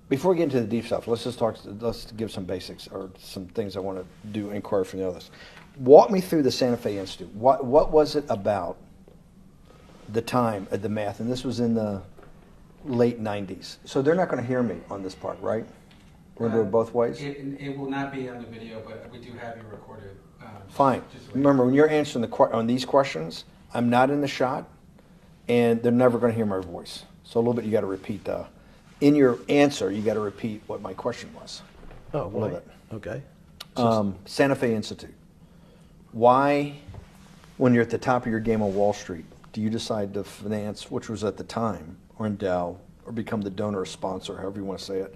Before we get into the deep stuff, let's give some basics or some things I want to do inquiry from the others. Walk me through the Santa Fe Institute. What was it about the time of the math? And this was in the late 90s. So they're not going to hear me on this part, right? We're going to do it both ways? It will not be on the video, but we do have you recorded. Fine. Remember, when you're answering on these questions, I'm not in the shot, and they're never going to hear my voice. So a little bit you got to repeat in your answer, you got to repeat what my question was. Oh, a little bit. Okay. Santa Fe Institute. Why, when you're at the top of your game on Wall Street, do you decide to finance, which was at the time, or endow, or become the donor or sponsor, however you want to say it,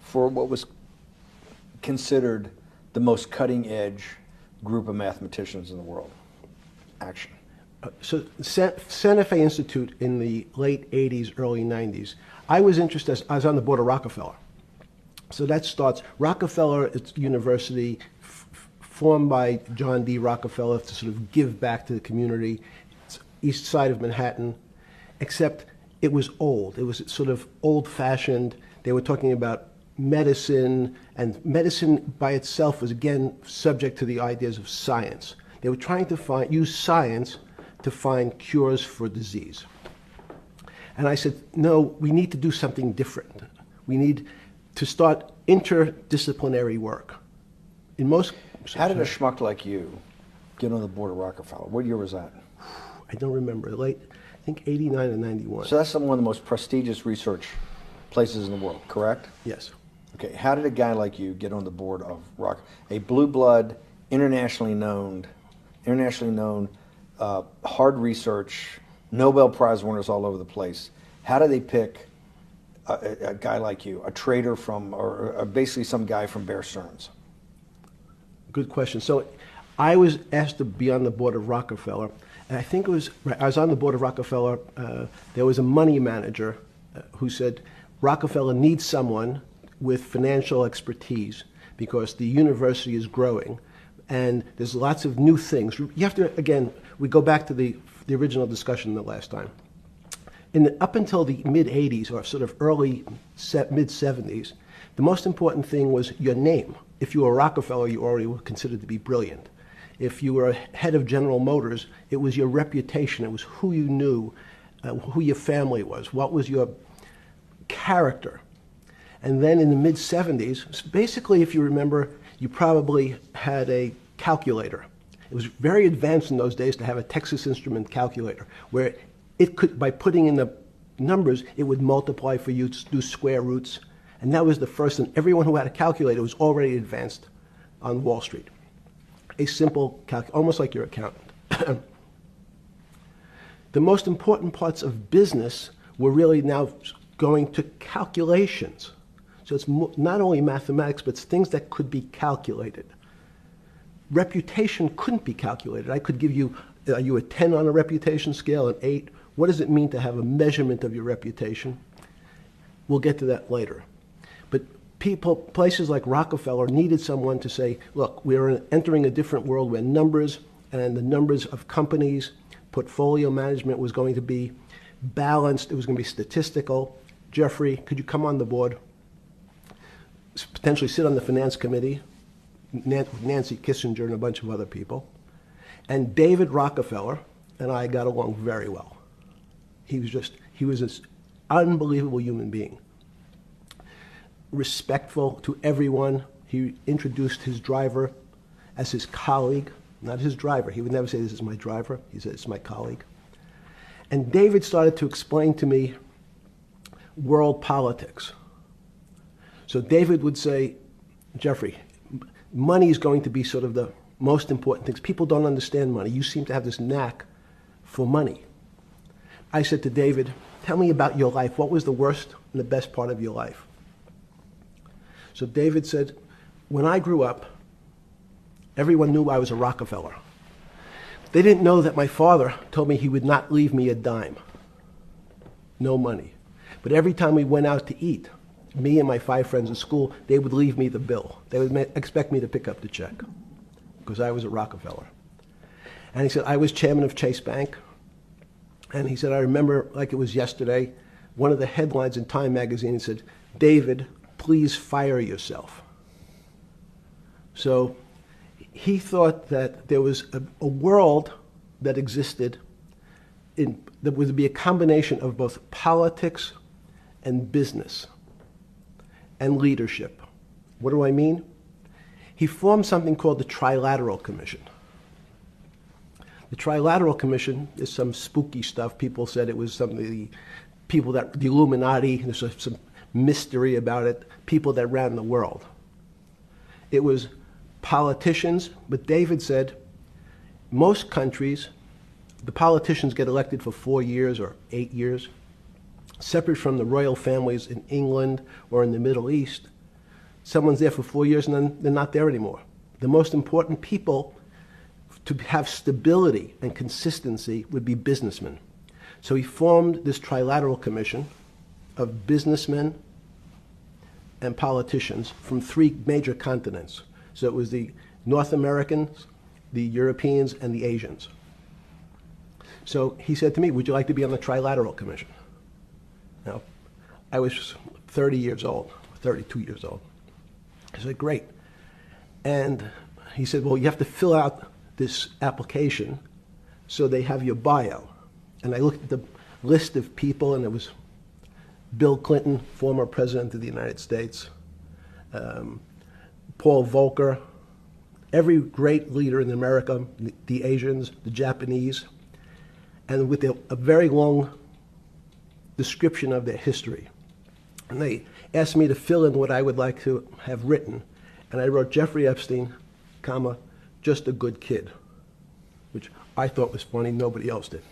for what was considered the most cutting edge group of mathematicians in the world? Action. So Santa Fe Institute in the late 80s, early 90s, I was interested, I was on the board of Rockefeller. So that starts, Rockefeller, it's university formed by John D. Rockefeller to sort of give back to the community. It's east side of Manhattan, except it was old. It was sort of old-fashioned. They were talking about medicine, and medicine by itself was, again, subject to the ideas of science. They were trying to use science to find cures for disease. And I said, no, we need to do something different. We need to start interdisciplinary work. How did a schmuck like you get on the board of Rockefeller? What year was that? I don't remember. I think 89 and 91. So that's one of the most prestigious research places in the world, correct? Yes. Okay, how did a guy like you get on the board of a blue blood, internationally known, hard research, Nobel Prize winners all over the place? How do they pick a guy like you, a trader from, or basically some guy from Bear Stearns? Good question. So I was asked to be on the board of Rockefeller, and I think it was, I was on the board of Rockefeller, there was a money manager who said, Rockefeller needs someone with financial expertise because the university is growing and there's lots of new things. You have to, again, we go back to the original discussion the last time. Up until the mid-'80s or sort of early mid-'70s, the most important thing was your name. If you were Rockefeller, you already were considered to be brilliant. If you were head of General Motors, it was your reputation. It was who you knew, who your family was, what was your character. And then in the mid-'70s, basically, if you remember, you probably had a calculator. It was very advanced in those days to have a Texas Instrument calculator, where it could, by putting in the numbers, it would multiply for you to do square roots. And that was the first, and everyone who had a calculator was already advanced on Wall Street. A simple almost like your accountant. The most important parts of business were really now going to calculations. So it's not only mathematics, but it's things that could be calculated. Reputation couldn't be calculated. I could give you, are you a 10 on a reputation scale, an 8? What does it mean to have a measurement of your reputation? We'll get to that later. But places like Rockefeller needed someone to say, look, we're entering a different world where numbers and the numbers of companies, portfolio management was going to be balanced. It was going to be statistical. Jeffrey, could you come on the board? Potentially sit on the finance committee, Nancy Kissinger and a bunch of other people. And David Rockefeller and I got along very well. He was an unbelievable human being. Respectful to everyone. He introduced his driver as his colleague, not his driver. He would never say, this is my driver. He said, it's my colleague. And David started to explain to me world politics. So David would say, Jeffrey, money is going to be sort of the most important things. People don't understand money. You seem to have this knack for money. I said to David, tell me about your life. What was the worst and the best part of your life? So David said, when I grew up, everyone knew I was a Rockefeller. They didn't know that my father told me he would not leave me a dime. No money. But every time we went out to eat, me and my 5 friends at school, they would leave me the bill. They would expect me to pick up the check because I was a Rockefeller. And he said, I was chairman of Chase Bank. And he said, I remember like it was yesterday, one of the headlines in Time magazine said, David please fire yourself. So he thought that there was a world that existed that would be a combination of both politics and business and leadership. What do I mean? He formed something called the Trilateral Commission. The Trilateral Commission is some spooky stuff. People said it was the Illuminati, there's some mystery about it, people that ran the world. It was politicians, but David said most countries, the politicians get elected for 4 years or 8 years, separate from the royal families in England or in the Middle East. Someone's there for 4 years and then they're not there anymore. The most important people to have stability and consistency would be businessmen. So he formed this Trilateral Commission of businessmen and politicians from 3 major continents. So it was the North Americans, the Europeans, and the Asians. So he said to me, would you like to be on the Trilateral Commission? Now, I was 30 years old, 32 years old. I said, great. And he said, well, you have to fill out this application so they have your bio. And I looked at the list of people, and it was Bill Clinton, former president of the United States, Paul Volcker, every great leader in America, the Asians, the Japanese, and with a very long description of their history. And they asked me to fill in what I would like to have written. And I wrote Jeffrey Epstein, comma, just a good kid, which I thought was funny, nobody else did.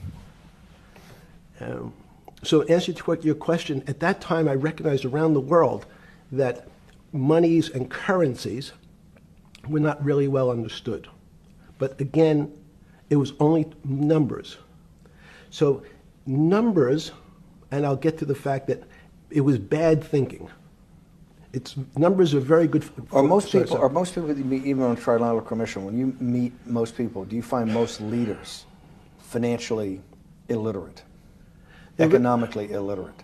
So to answer your question, at that time I recognized around the world that monies and currencies were not really well understood. But again, it was only numbers. So numbers, and I'll get to the fact that it was bad thinking. Numbers are very good. Are most people that you meet, even on the Trilateral Commission, when you meet most people, do you find most leaders financially illiterate, economically illiterate?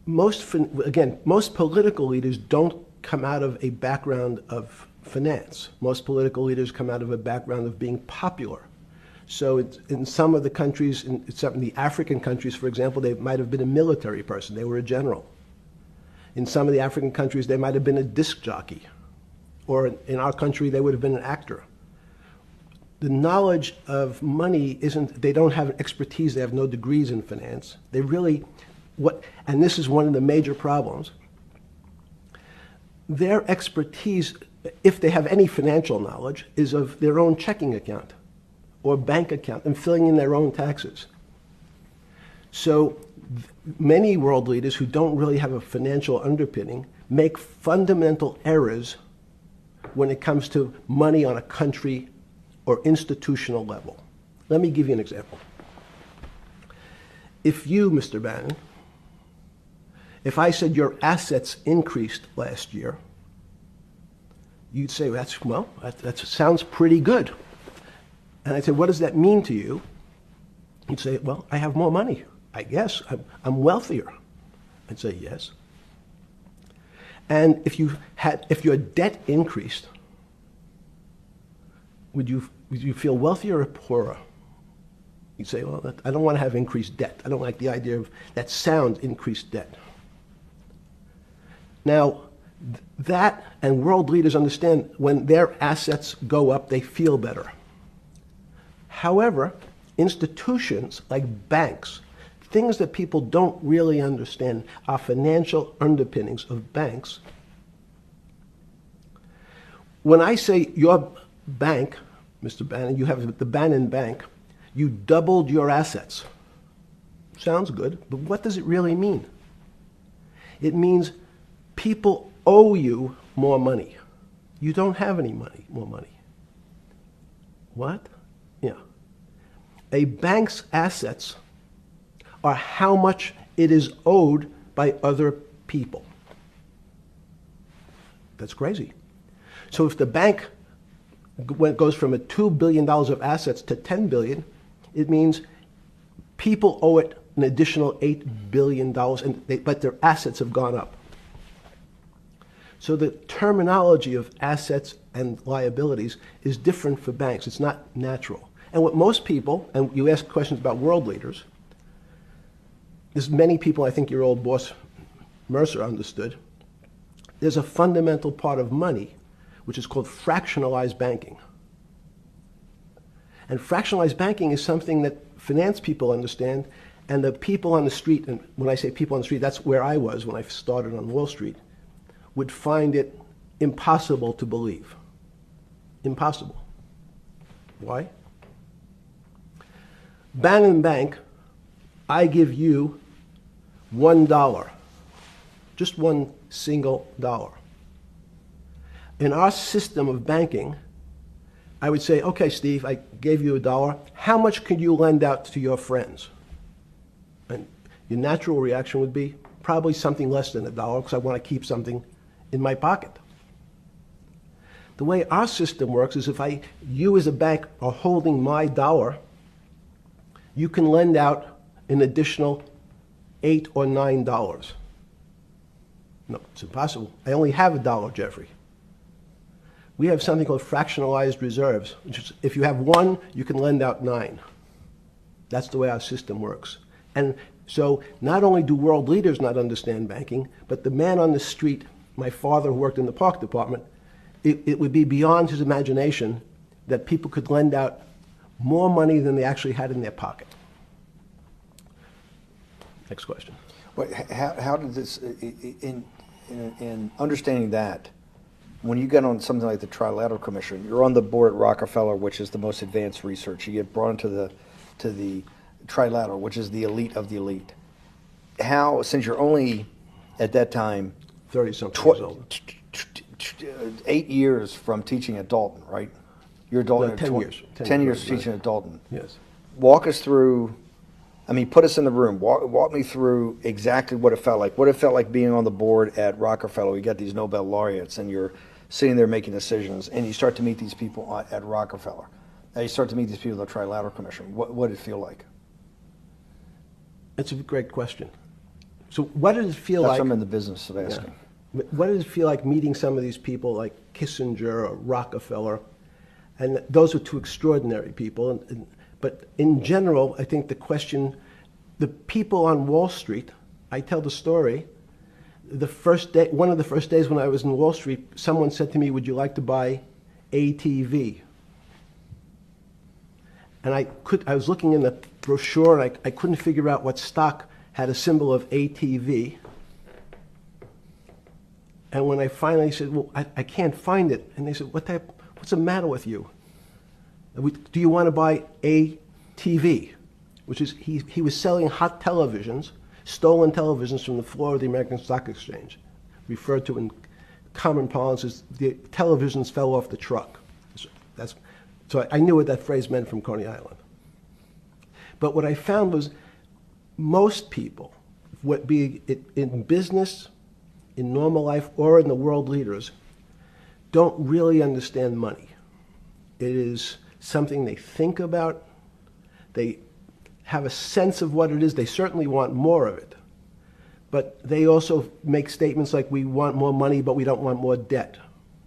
Most political leaders don't come out of a background of finance. Most political leaders come out of a background of being popular. So in some of the countries, in some of the African countries, for example, they might have been a military person. They were a general. In some of the African countries, they might have been a disc jockey. Or in our country, they would have been an actor. The knowledge of money they don't have an expertise, they have no degrees in finance. They really, and this is one of the major problems, their expertise, if they have any financial knowledge, is of their own checking account or bank account and filling in their own taxes. So many world leaders who don't really have a financial underpinning make fundamental errors when it comes to money on a country or institutional level. Let me give you an example. If you, Mr. Bannon, if I said your assets increased last year, you'd say, that sounds pretty good. And I'd say, what does that mean to you? You'd say, well, I have more money. I guess I'm wealthier. I'd say, yes. And if your debt increased, would you feel wealthier or poorer? You'd say, well, I don't want to have increased debt. I don't like the idea of that sound, increased debt. Now, that and world leaders understand when their assets go up, they feel better. However, institutions like banks, things that people don't really understand are financial underpinnings of banks. When I say your bank, Mr. Bannon, you have the Bannon Bank, you doubled your assets. Sounds good, but what does it really mean? It means people owe you more money. You don't have any more money. What? Yeah. A bank's assets are how much it is owed by other people. That's crazy. So if the bank goes from $2 billion of assets to $10 billion, it means people owe it an additional $8 billion, but their assets have gone up. So the terminology of assets and liabilities is different for banks. It's not natural. And what most people, and you ask questions about world leaders, there's many people, I think your old boss Mercer understood, there's a fundamental part of money which is called fractionalized banking. And fractionalized banking is something that finance people understand, and the people on the street, and when I say people on the street, that's where I was when I started on Wall Street, would find it impossible to believe. Impossible. Why? Bannon Bank, I give you $1, just one single dollar. In our system of banking, I would say, okay, Steve, I gave you $1. How much could you lend out to your friends? And your natural reaction would be probably something less than $1 because I want to keep something in my pocket. The way our system works is if you as a bank are holding my dollar, you can lend out an additional $8 or $9. No, it's impossible. I only have $1, Jeffrey. We have something called fractionalized reserves, which is if you have 1, you can lend out 9. That's the way our system works. And so not only do world leaders not understand banking, but the man on the street, my father who worked in the park department, it would be beyond his imagination that people could lend out more money than they actually had in their pocket. Next question. Wait, how did this, in understanding that, when you get on something like the Trilateral Commission, you're on the board at Rockefeller, which is the most advanced research. You get brought into the Trilateral, which is the elite of the elite. How, since you're only at that time 30-something years old. 8 years from teaching at Dalton, right? You're a Dalton. No, 10 years. 10 years teaching at Dalton. Yes. Walk us through. I mean, put us in the room. Walk me through exactly what it felt like. What it felt like being on the board at Rockefeller. You got these Nobel laureates, and you're sitting there making decisions, and you start to meet these people at Rockefeller. Now you start to meet these people at the Trilateral Commission. What did it feel like? It's a great question. So what did it feel That's like? what I'm in the business of asking. Yeah. What did it feel like meeting some of these people like Kissinger or Rockefeller? And those are two extraordinary people. But in general, I think the question, the people on Wall Street, I tell the story, the first day, one of the first days when I was in Wall Street, someone said to me, would you like to buy ATV? And I was looking in the brochure, and I couldn't figure out what stock had a symbol of ATV. And when I finally said, well, I can't find it, and they said, what's the matter with you? Do you want to buy ATV? Which is, he was selling hot televisions, stolen televisions from the floor of the American Stock Exchange, referred to in common parlance as the televisions fell off the truck. So I knew what that phrase meant from Coney Island. But what I found was most people, be it in business, in normal life, or in the world leaders, don't really understand money. It is something they think about. They have a sense of what it is. They certainly want more of it. But they also make statements like, we want more money, but we don't want more debt,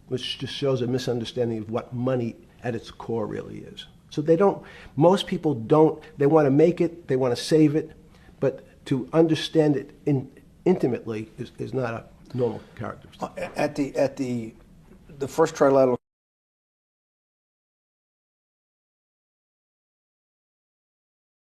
which just shows a misunderstanding of what money at its core really is. So most people don't, they want to make it, they want to save it, but to understand it intimately is not a normal characteristic. At the first Trilateral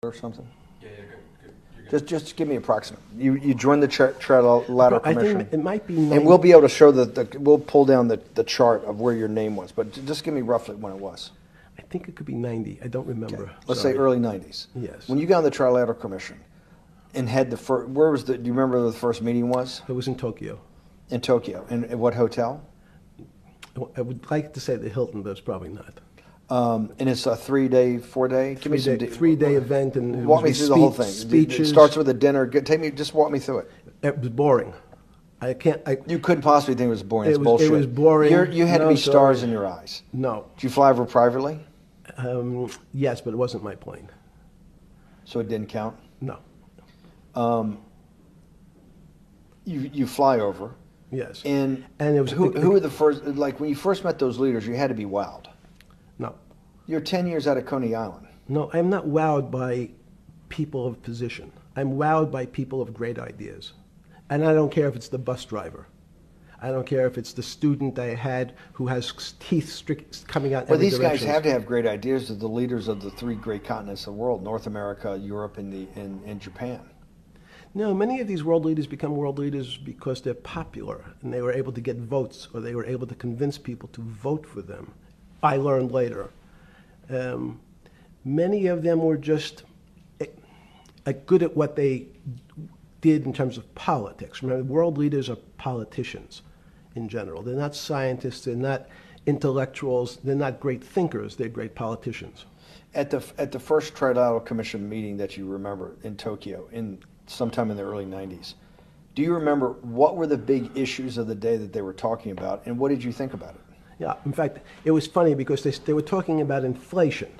or something? Yeah, you're good. Just give me approximate. You joined the Trilateral I Commission. think it might be And we'll be able to show we'll pull down the chart of where your name was, but just give me roughly when it was. I think it could be 90. I don't remember. Okay. Let's say early 90s. Yes. When you got on the Trilateral Commission and had do you remember where the first meeting was? It was in Tokyo. In Tokyo. And at what hotel? I would like to say the Hilton, but it's probably not. And it's a 3-day, 4-day? Give me some 3-day event, and walk me through the whole thing. Speeches. It starts with a dinner. Just walk me through it. It was boring. You couldn't possibly think it was boring. It's It bullshit. was boring. You had to be stars in your eyes. No. Did you fly over privately? Yes, but it wasn't my plane. So it didn't count? No. You fly over. Yes. And it was who were the first? Like when you first met those leaders, you had to be wowed. No. You're 10 years out of Coney Island. No, I'm not wowed by people of position. I'm wowed by people of great ideas. And I don't care if it's the bus driver. I don't care if it's the student I had who has teeth coming out in Well, every these direction. guys have to have great ideas. They're the leaders of the three great continents of the world: North America, Europe, and Japan. No, many of these world leaders become world leaders because they're popular and they were able to get votes or they were able to convince people to vote for them. I learned later. Many of them were just good at what they did in terms of politics. Remember, world leaders are politicians in general. They're not scientists, they're not intellectuals, they're not great thinkers, they're great politicians. At the first Trilateral Commission meeting that you remember in Tokyo, sometime in the early 90s, do you remember what were the big issues of the day that they were talking about, and what did you think about it? Yeah, in fact, it was funny because they were talking about inflation,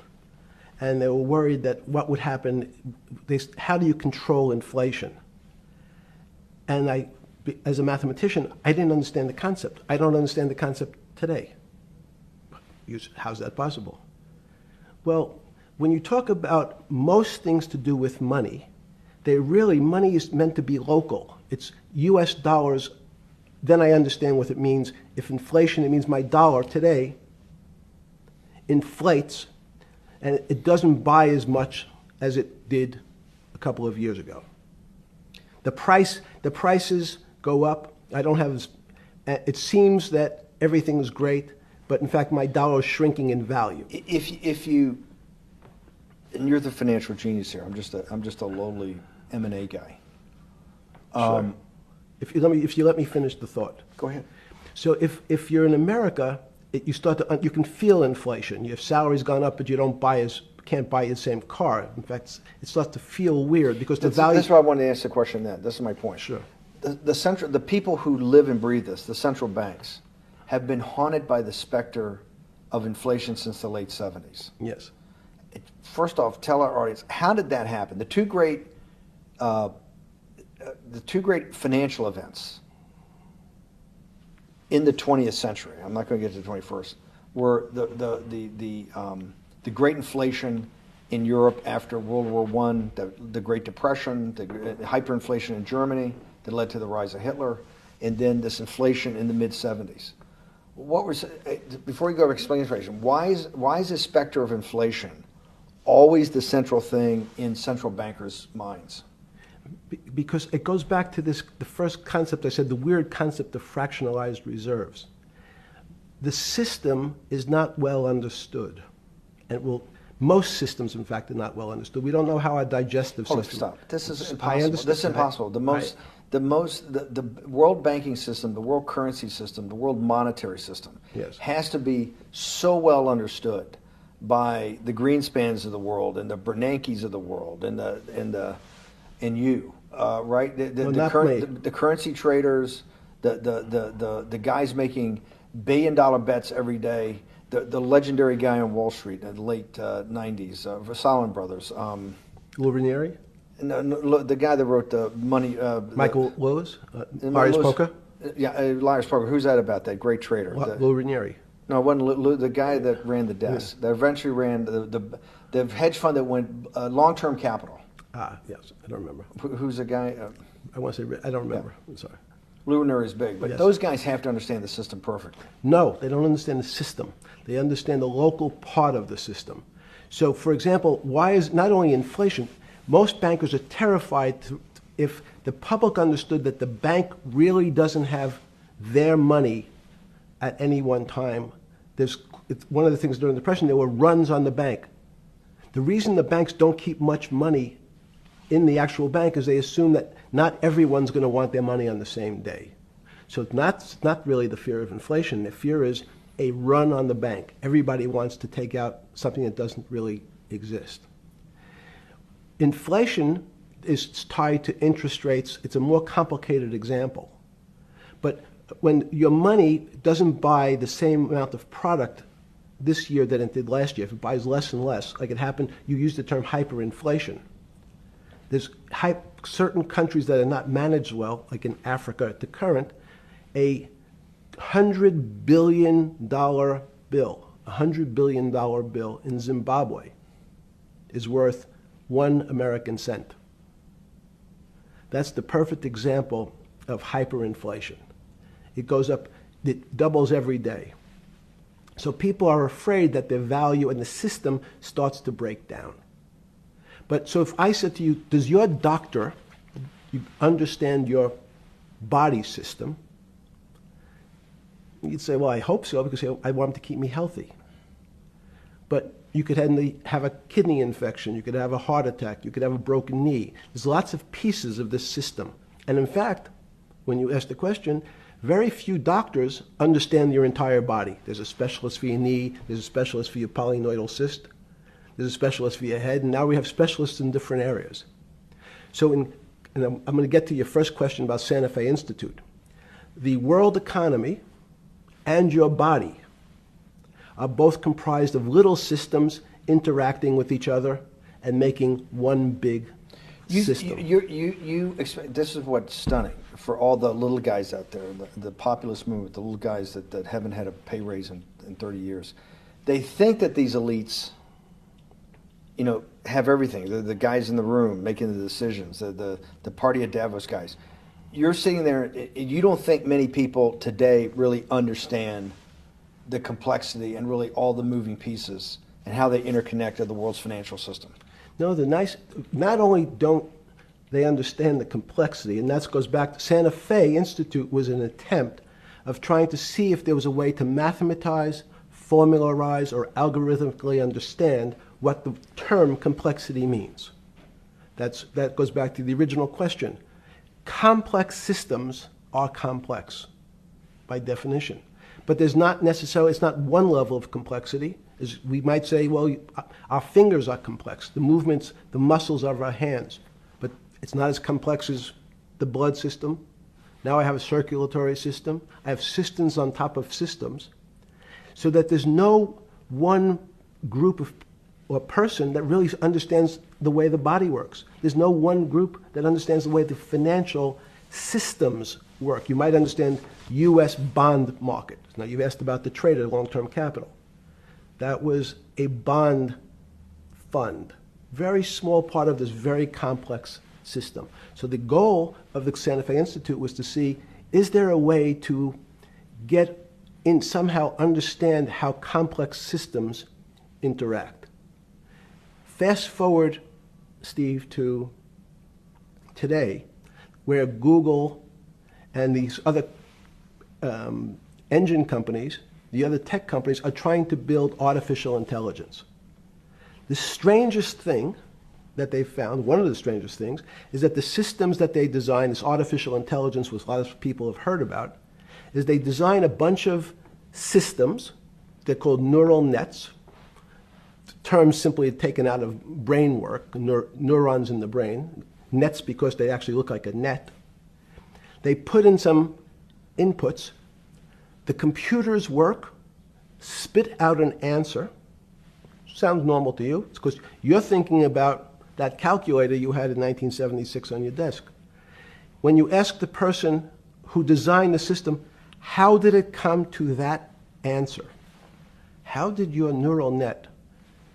and they were worried that what would happen, how do you control inflation? And as a mathematician, I didn't understand the concept. I don't understand the concept today. How's that possible? Well, when you talk about most things to do with money, money is meant to be local. It's US dollars, then I understand what it means. If inflation, it means my dollar today inflates, and it doesn't buy as much as it did a couple of years ago. The prices go up. It seems that everything is great, but in fact my dollar is shrinking in value. If you, and you're the financial genius here. I'm just a lowly M&A guy. Sure. If you let me finish the thought. Go ahead. So if you're in America, you can feel inflation. Your salary's gone up, but you can't buy the same car. In fact, it starts to feel weird because the value. That's why I wanted to ask the question then. This is my point. Sure. The people who live and breathe this, the central banks, have been haunted by the specter of inflation since the late 70s. Yes. First off, tell our audience, how did that happen? The two great financial events in the 20th century, I'm not going to get to the 21st, were the great inflation in Europe after World War I, the Great Depression, the hyperinflation in Germany that led to the rise of Hitler, and then this inflation in the mid-70s. Before you go to explain inflation, why is the specter of inflation always the central thing in central bankers' minds? Because it goes back to the first concept I said, the weird concept of fractionalized reserves. The system is not well understood. And most systems, in fact, are not well understood. We don't know how our digestive system. Stop. This is I impossible. understand. This is impossible. The world banking system, the world currency system, the world monetary system Yes. has to be so well understood by the Greenspans of the world and the Bernankes of the world and you, right? The currency traders, the guys making billion-dollar bets every day. The legendary guy on Wall Street in the late 90s, Salomon Brothers. Lou Ranieri? No, the guy that wrote the money. Michael Lewis? Marius Poker? Yeah, Marius Poker. Who's that about? That great trader. Lou Ranieri. No, it wasn't Lou, the guy that ran the desk. Yeah. That eventually ran the hedge fund that went long-term capital. Yes, I don't remember. Who's the guy? I want to say, I don't remember. Yeah. I'm sorry. Lou Ranieri is big, but Yes. those guys have to understand the system perfectly. No, they don't understand the system. They understand the local part of the system. So, for example, why is not only inflation, most bankers are terrified if the public understood that the bank really doesn't have their money at any one time. It's one of the things during the Depression, there were runs on the bank. The reason the banks don't keep much money in the actual bank is they assume that not everyone's going to want their money on the same day. So it's not really the fear of inflation. The fear is a run on the bank. Everybody wants to take out something that doesn't really exist. Inflation is tied to interest rates. It's a more complicated example. But when your money doesn't buy the same amount of product this year than it did last year, if it buys less and less, like it happened, you used the term hyperinflation. There's certain countries that are not managed well, like in Africa at the current, A $100 billion bill, $100 billion bill in Zimbabwe is worth 1 American cent. That's the perfect example of hyperinflation. It goes up, it doubles every day. So people are afraid that their value in the system starts to break down. But so if I said to you, does your doctor understand your body system? You'd say, well, I hope so, because I want him to keep me healthy. But you could have a kidney infection, you could have a heart attack, you could have a broken knee. There's lots of pieces of this system. And in fact, when you ask the question, very few doctors understand your entire body. There's a specialist for your knee, there's a specialist for your polynoidal cyst, there's a specialist for your head, and now we have specialists in different areas. So and I'm going to get to your first question about Santa Fe Institute. The world economy and your body are both comprised of little systems interacting with each other and making one big system. This is what's stunning for all the little guys out there, the populist movement, the little guys that haven't had a pay raise in 30 years. They think that these elites, have everything. The guys in the room making the decisions, the party of Davos guys. You're sitting there, you don't think many people today really understand the complexity and really all the moving pieces and how they interconnect to the world's financial system. No, not only don't they understand the complexity, and that goes back to Santa Fe Institute was an attempt of trying to see if there was a way to mathematize, formularize, or algorithmically understand what the term complexity means. That goes back to the original question. Complex systems are complex by definition. But there's not necessarily, it's not one level of complexity. We might say, well, our fingers are complex, the movements, the muscles of our hands, but it's not as complex as the blood system. Now I have a circulatory system. I have systems on top of systems, so that there's no one group or person that really understands the way the body works. There's no one group that understands the way the financial systems work. You might understand U.S. bond market. Now, you've asked about the trade of long-term capital. That was a bond fund, very small part of this very complex system. So the goal of the Santa Fe Institute was to see, is there a way to get in, somehow understand how complex systems interact? Fast forward, Steve, to today, where Google and these other engine companies, the other tech companies, are trying to build artificial intelligence. The strangest thing that they've found, one of the strangest things, is that the systems that they design, this artificial intelligence, which a lot of people have heard about, is they design a bunch of systems. They're called neural nets. The term simply taken out of brain work, neurons in the brain. Nets because they actually look like a net. They put in some inputs. The computers work, spit out an answer. Sounds normal to you. It's because you're thinking about that calculator you had in 1976 on your desk. When you ask the person who designed the system, how did it come to that answer? How did your neural net,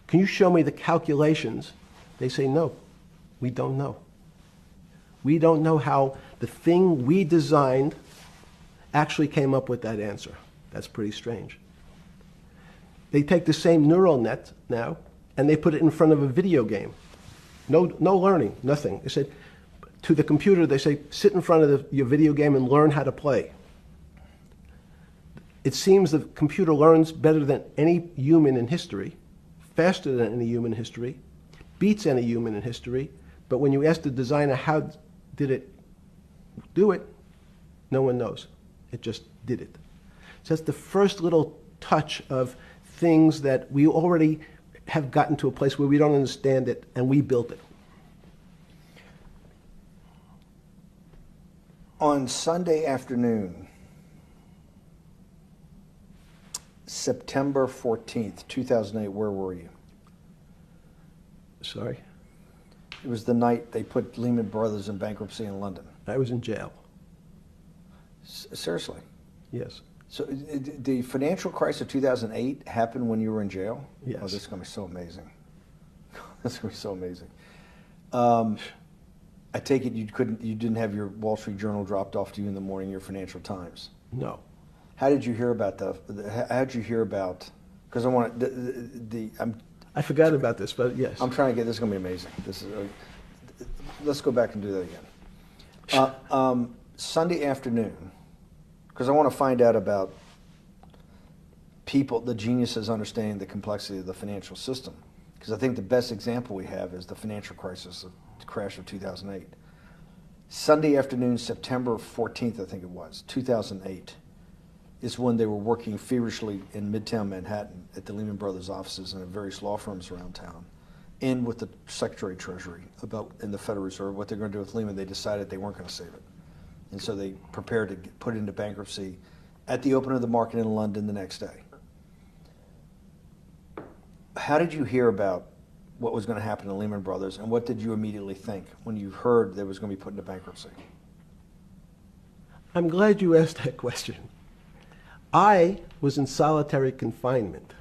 can you show me the calculations? They say, no, we don't know. We don't know how the thing we designed actually came up with that answer. That's pretty strange. They take the same neural net now and they put it in front of a video game. No learning, nothing. They said to the computer, they say, sit in front of your video game and learn how to play. It seems the computer learns better than any human in history, faster than any human in history, beats any human in history, but when you ask the designer how did it do it, no one knows. It just did it. So that's the first little touch of things that we already have gotten to a place where we don't understand it, and we built it. On Sunday afternoon, September 14th, 2008, where were you? Sorry? It was the night they put Lehman Brothers in bankruptcy in London. I was in jail. Seriously. Yes. So the financial crisis of 2008 happened when you were in jail? Yes. Oh, this is going to be so amazing. This is going to be so amazing. I take it you didn't have your Wall Street Journal dropped off to you in the morning, your Financial Times. No. How did you hear about because I want I forgot about this, but yes. I'm trying to get, this is going to be amazing. Let's go back and do that again. Sunday afternoon, because I want to find out about people, the geniuses understanding the complexity of the financial system. Because I think the best example we have is the financial crisis, the crash of 2008. Sunday afternoon, September 14th, I think it was, 2008, is when they were working feverishly in Midtown Manhattan at the Lehman Brothers offices and at various law firms around town, and with the Secretary of Treasury and the Federal Reserve, what they're going to do with Lehman. They decided they weren't going to save it. And so they prepared to put it into bankruptcy at the open of the market in London the next day. How did you hear about what was going to happen to Lehman Brothers, and what did you immediately think when you heard that it was going to be put into bankruptcy? I'm glad you asked that question. I was in solitary confinement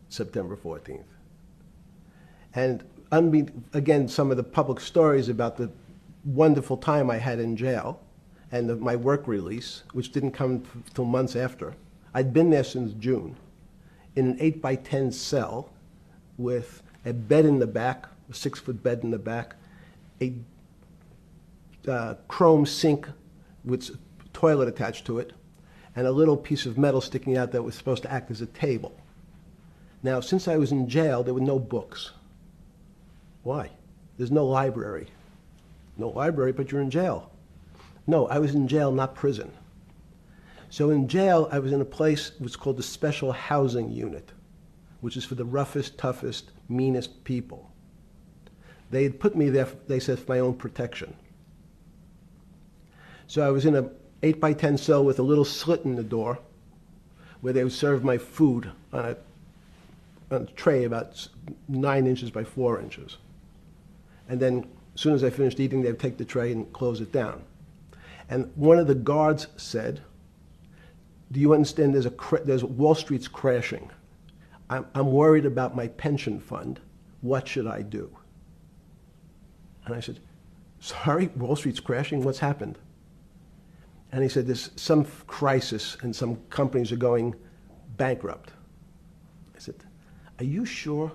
September 14th. And again, some of the public stories about the wonderful time I had in jail and my work release, which didn't come till months after. I'd been there since June in an 8x10 cell with a bed in the back, a 6-foot bed in the back, a chrome sink with a toilet attached to it, and a little piece of metal sticking out that was supposed to act as a table. Now, since I was in jail, there were no books. Why? There's no library. No library, but you're in jail. No, I was in jail, not prison. So in jail, I was in a place what's called the Special Housing Unit, which is for the roughest, toughest, meanest people. They had put me there, they said, for my own protection. So I was in a 8x10 cell with a little slit in the door where they would serve my food on a tray about 9 inches by 4 inches. And then as soon as I finished eating, they would take the tray and close it down. And one of the guards said, do you understand there's Wall Street's crashing. I'm worried about my pension fund. What should I do? And I said, sorry, Wall Street's crashing? What's happened? And he said, there's some crisis and some companies are going bankrupt. I said, are you sure?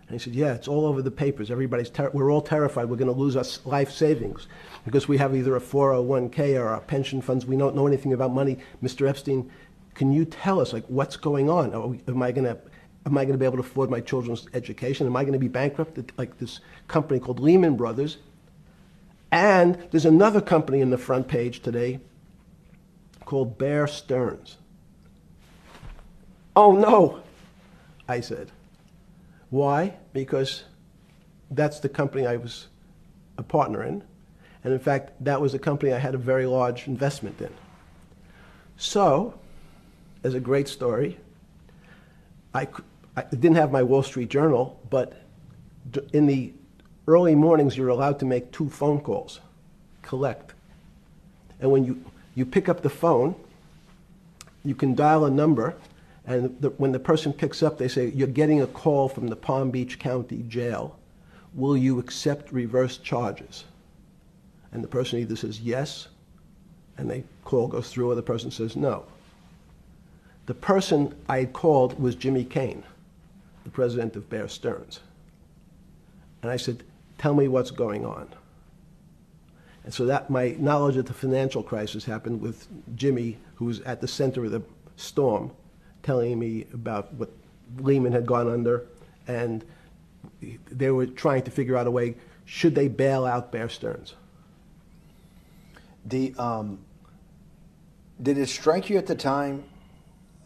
And he said, yeah, it's all over the papers. We're all terrified we're going to lose our life savings because we have either a 401k or our pension funds. We don't know anything about money. Mr. Epstein, can you tell us, like, what's going on? Am I going to be able to afford my children's education? Am I going to be bankrupt like this company called Lehman Brothers? And there's another company in the front page today called Bear Stearns. Oh, no, I said. Why? Because that's the company I was a partner in. And in fact, that was a company I had a very large investment in. So, as a great story, I didn't have my Wall Street Journal, but in the early mornings, you're allowed to make 2 phone calls, collect. And when you pick up the phone, you can dial a number, and when the person picks up, they say, you're getting a call from the Palm Beach County Jail. Will you accept reverse charges? And the person either says yes, and the call goes through, or the person says no. The person I had called was Jimmy Kane, the president of Bear Stearns. And I said, tell me what's going on. And so that my knowledge of the financial crisis happened with Jimmy, who was at the center of the storm, telling me about what Lehman had gone under, and they were trying to figure out a way, should they bail out Bear Stearns? Did it strike you at the time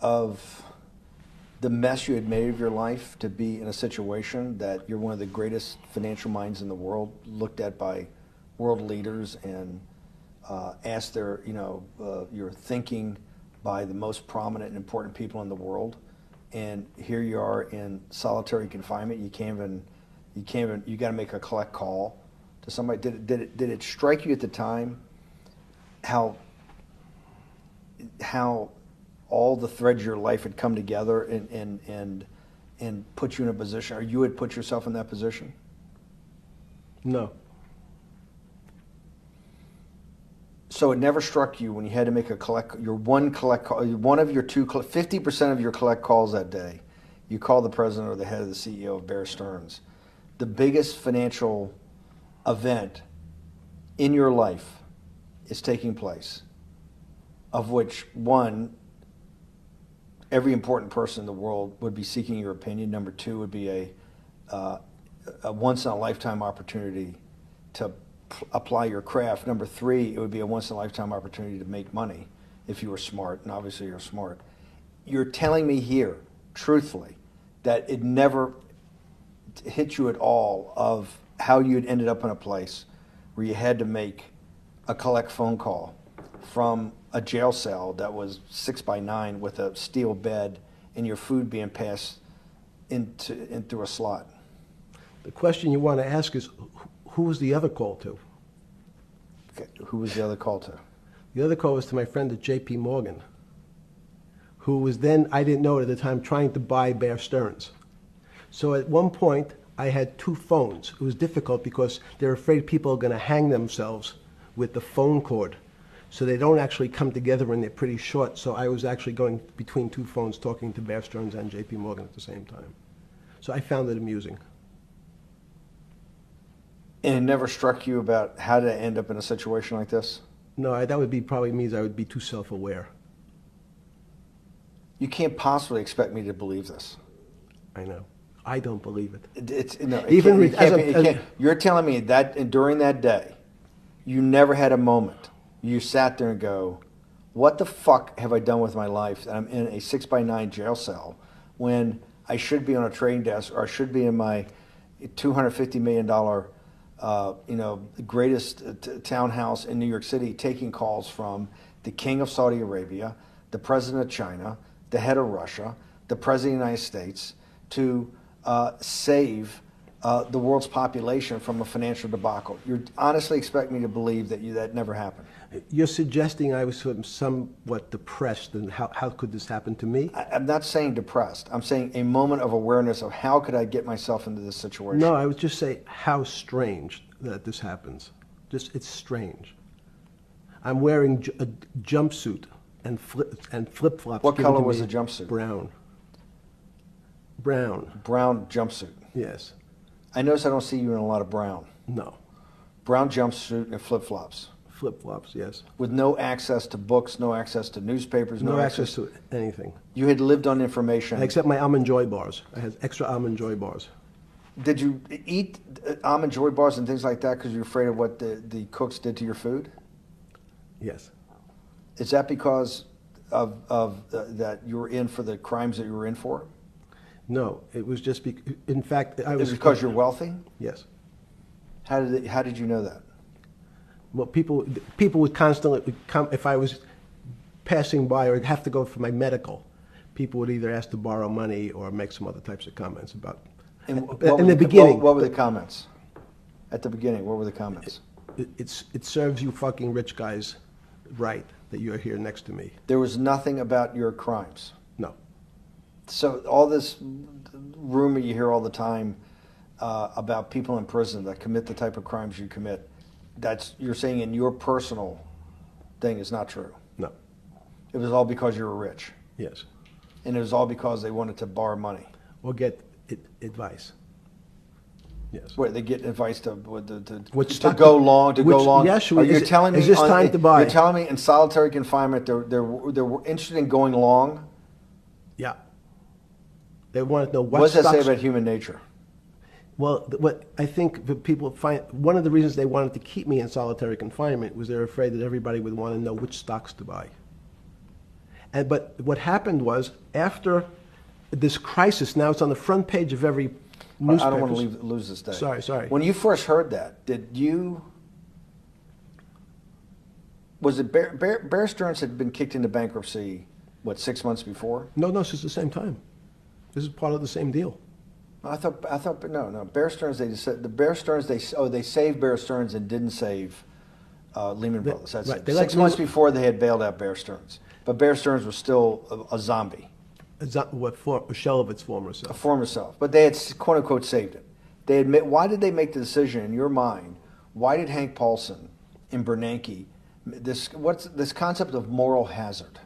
of the mess you had made of your life to be in a situation that you're one of the greatest financial minds in the world, looked at by world leaders and asked your thinking by the most prominent and important people in the world, and here you are in solitary confinement. You got to make a collect call to somebody. Did it strike you at the time how all the threads of your life had come together and put you in a position, or you had put yourself in that position? No. So it never struck you when you had to make one of your 50% of your collect calls that day, you call the president or the head of the CEO of Bear Stearns. The biggest financial event in your life is taking place, of which one, every important person in the world would be seeking your opinion. Number two would be a once-in-a-lifetime opportunity to apply your craft. Number three, it would be a once-in-a-lifetime opportunity to make money if you were smart, and obviously you're smart. You're telling me here, truthfully, that it never hit you at all of how you'd ended up in a place where you had to make a collect phone call from a jail cell that was 6x9 with a steel bed and your food being passed in through a slot. The question you want to ask is, who was the other call to? Okay. Who was the other call to? The other call was to my friend at J.P. Morgan, who was then, I didn't know at the time, trying to buy Bear Stearns. So at one point, I had two phones. It was difficult because they're afraid people are going to hang themselves with the phone cord. So they don't actually come together and they're pretty short. So I was actually going between two phones talking to Bear Stearns and J.P. Morgan at the same time. So I found it amusing. And it never struck you about how to end up in a situation like this? No, that would be probably means I would be too self-aware. You can't possibly expect me to believe this. I know. I don't believe it. You're telling me that during that day, you never had a moment. You sat there and go, what the fuck have I done with my life that I'm in a 6x9 jail cell when I should be on a trading desk, or I should be in my $250 million greatest townhouse in New York City, taking calls from the king of Saudi Arabia, the president of China, the head of Russia, the president of the United States, to save the world's population from a financial debacle. You honestly expect me to believe that that never happened? You're suggesting I was sort of somewhat depressed, and how could this happen to me? I'm not saying depressed. I'm saying a moment of awareness of how could I get myself into this situation. No, I would just say how strange that this happens. It's strange. I'm wearing a jumpsuit and flip-flops. What color was the jumpsuit? Brown. Brown. Brown jumpsuit. Yes. I notice I don't see you in a lot of brown. No. Brown jumpsuit and flip-flops. Flip-flops, yes. With no access to books, no access to newspapers, no access to anything. You had lived on information. Except my Almond Joy bars. I had extra Almond Joy bars. Did you eat Almond Joy bars and things like that because you're afraid of what the cooks did to your food? Yes. Is that because of that you were in for the crimes that you were in for? No, it was just in fact, I was. Is it because you're wealthy? Yes. How did you know that? Well, people would constantly come if I was passing by or have to go for my medical. People would either ask to borrow money or make some other types of comments about. In the beginning, what were the comments? At the beginning, what were the comments? It serves you fucking rich guys right that you're here next to me. There was nothing about your crimes. No. So all this rumor you hear all the time about people in prison that commit the type of crimes you commit, you're saying in your personal thing is not true. No. It was all because you were rich. Yes. And it was all because they wanted to borrow money. Or get advice. Yes. Wait, they get advice to go long. Yes. You're telling me is this time to buy? You're telling me in solitary confinement they're interested in going long. Yeah. They want to know what does that say stocks. about human nature? Well, what I think that people find, one of the reasons they wanted to keep me in solitary confinement was they're afraid that everybody would want to know which stocks to buy. But what happened was, after this crisis, now it's on the front page of every newspaper. I don't want to lose this day. Sorry. When you first heard that, was it Bear Stearns had been kicked into bankruptcy, 6 months before? No, this is the same time. This is part of the same deal. I thought no. Bear Stearns, they saved Bear Stearns and didn't save Lehman Brothers. That's right, it. they let 6 months Lehman- before they had bailed out Bear Stearns, but Bear Stearns was still a zombie, A shell of its former a self. former self. But they had quote unquote saved it. They admit. Why did they make the decision in your mind? Why did Hank Paulson and Bernanke what's this concept of moral hazard?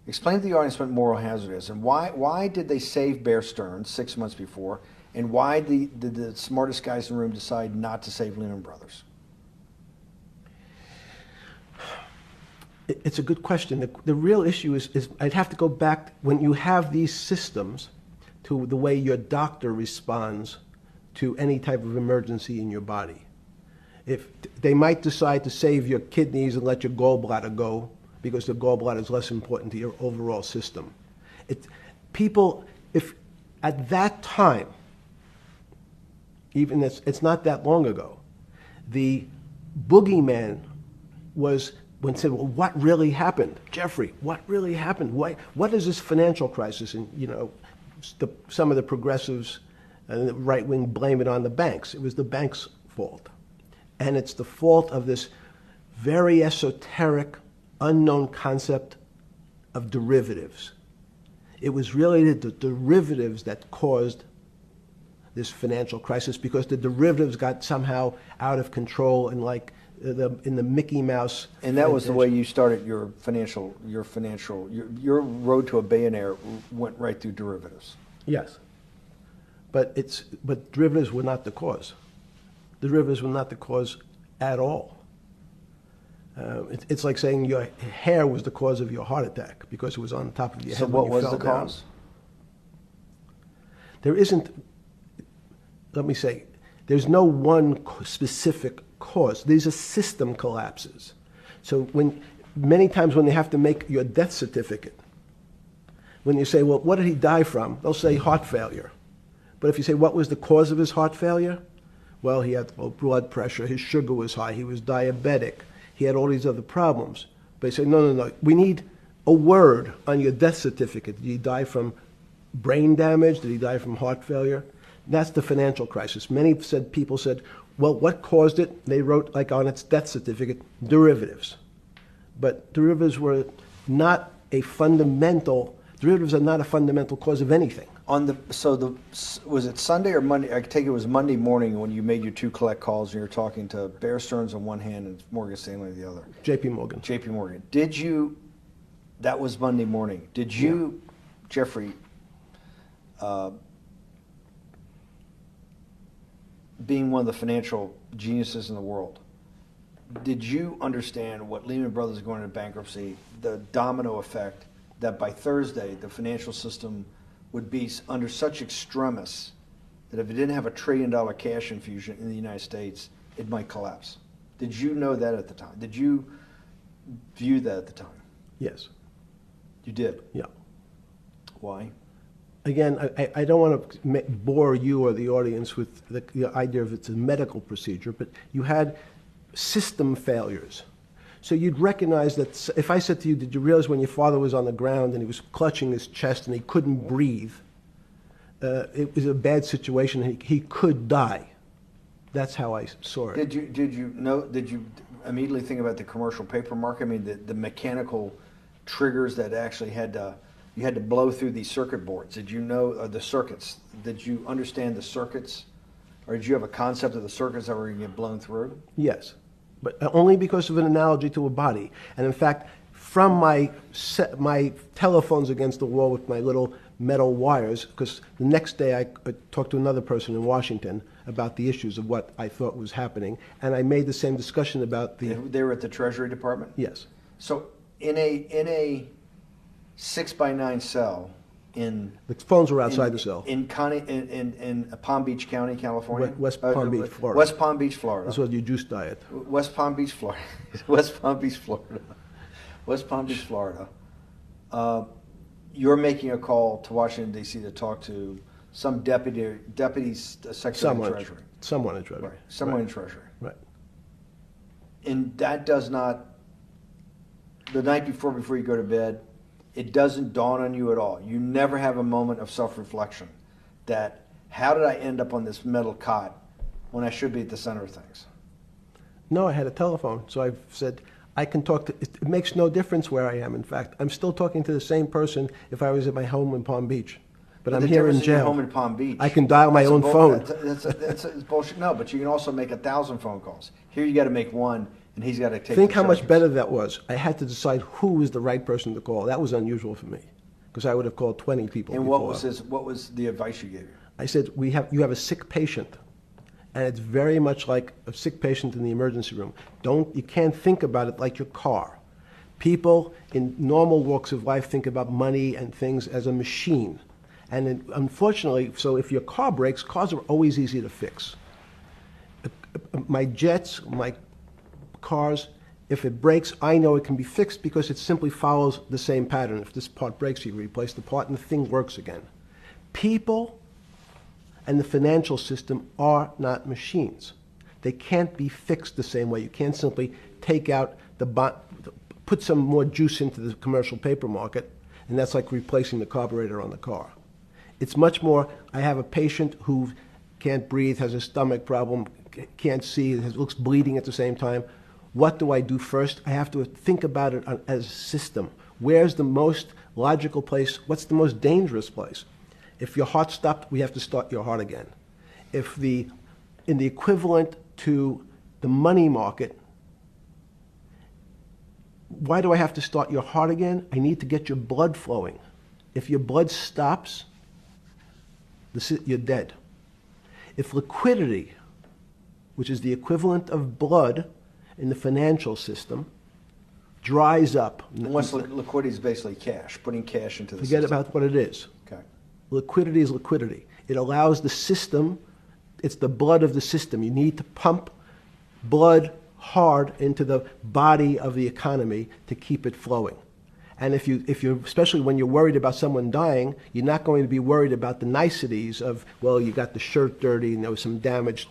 Explain to the audience what moral hazard is, and why did they save Bear Stearns 6 months before, and why did the smartest guys in the room decide not to save Lehman Brothers? It's a good question. The real issue is I'd have to go back when you have these systems to the way your doctor responds to any type of emergency in your body. If they might decide to save your kidneys and let your gallbladder go because the gallbladder is less important to your overall system. If at that time, even it's not that long ago, the boogeyman was when said, well, what really happened? Jeffrey, what really happened? What is this financial crisis? And, some of the progressives and the right wing blame it on the banks. It was the banks' fault. And it's the fault of this very esoteric, unknown concept of derivatives. It was really the derivatives that caused this financial crisis because the derivatives got somehow out of control and in the Mickey Mouse. And that was the way you started your road to a billionaire went right through derivatives. Yes. But derivatives were not the cause. Derivatives were not the cause at all. It's like saying your hair was the cause of your heart attack because it was on top of your head. So what when you was fell the down. cause? There isn't, let me say, there's no one specific cause. These are system collapses. So many times when they have to make your death certificate, when you say, well, what did he die from? They'll say heart failure. But if you say, what was the cause of his heart failure? Well, he had low blood pressure, his sugar was high, he was diabetic, he had all these other problems. But they say, no, we need a word on your death certificate. Did he die from brain damage? Did he die from heart failure? That's the financial crisis. Many people said, well, what caused it? They wrote, like on its death certificate, derivatives. But derivatives are not a fundamental cause of anything. Was it Sunday or Monday? I take it was Monday morning when you made your two collect calls and you were talking to Bear Stearns on one hand and Morgan Stanley on the other. J.P. Morgan. J.P. Morgan. That was Monday morning. Did you, Jeffrey, being one of the financial geniuses in the world, did you understand what Lehman Brothers going into bankruptcy, the domino effect, that by Thursday the financial system would be under such extremis that if it didn't have $1 trillion cash infusion in the United States, it might collapse? Did you know that at the time? Did you view that at the time? Yes. You did? Yeah. Why? Again, I don't want to bore you or the audience with the idea of it's a medical procedure, but you had system failures. So you'd recognize that if I said to you, did you realize when your father was on the ground and he was clutching his chest and he couldn't breathe, it was a bad situation, he could die. That's how I saw it. Did you immediately think about the commercial paper market? I mean, the mechanical triggers that actually you had to blow through these circuit boards. Did you know the circuits? Did you understand the circuits? Or did you have a concept of the circuits that were going to get blown through? Yes, but only because of an analogy to a body. And in fact, from my telephones against the wall with my little metal wires, because the next day I talked to another person in Washington about the issues of what I thought was happening, and I made the same discussion about the... They were at the Treasury Department? Yes. So in a 6x9 cell in... The phones were outside the cell. In Palm Beach County, California? West Palm Beach, Florida. West Palm Beach, Florida. This was your juice diet. West Palm Beach, Florida. West Palm Beach, Florida. West Palm Beach, Florida. You're making a call to Washington, D.C. to talk to some deputy secretary of Treasury. Someone in Treasury. Right. Someone in Treasury. Right. And that does not, the night before you go to bed, it doesn't dawn on you at all. You never have a moment of self-reflection that, how did I end up on this metal cot when I should be at the center of things? No, I had a telephone. So I said, I can talk to, it makes no difference where I am. In fact, I'm still talking to the same person if I was at my home in Palm Beach. But I'm the here in difference is you're jail. home in Palm Beach. I can dial my That's a own phone. That's bullshit. No, but you can also make 1,000 phone calls. Here you got to make one, and he's got to take. Think the how much charges. better that was. I had to decide who was the right person to call. That was unusual for me because I would have called 20 people And before. what was the advice you gave? I said, you have a sick patient, and it's very much like a sick patient in the emergency room. You can't think about it like your car. People in normal walks of life think about money and things as a machine. And unfortunately, so if your car breaks, cars are always easy to fix. My jets, my cars, if it breaks, I know it can be fixed because it simply follows the same pattern. If this part breaks, you replace the part and the thing works again. People and the financial system are not machines. They can't be fixed the same way. You can't simply take out put some more juice into the commercial paper market, and that's like replacing the carburetor on the car. It's much more, I have a patient who can't breathe, has a stomach problem, can't see, looks bleeding at the same time. What do I do first? I have to think about it as a system. Where's the most logical place? What's the most dangerous place? If your heart stopped, we have to start your heart again. In the equivalent to the money market, why do I have to start your heart again? I need to get your blood flowing. If your blood stops, you're dead. If liquidity, which is the equivalent of blood in the financial system, dries up. Once liquidity is basically cash, putting cash into the Forget system. about what it is. Okay. Liquidity is liquidity. It allows the system, it's the blood of the system. You need to pump blood hard into the body of the economy to keep it flowing. And if you, especially when you're worried about someone dying, you're not going to be worried about the niceties of, well, you got the shirt dirty and there was some damage.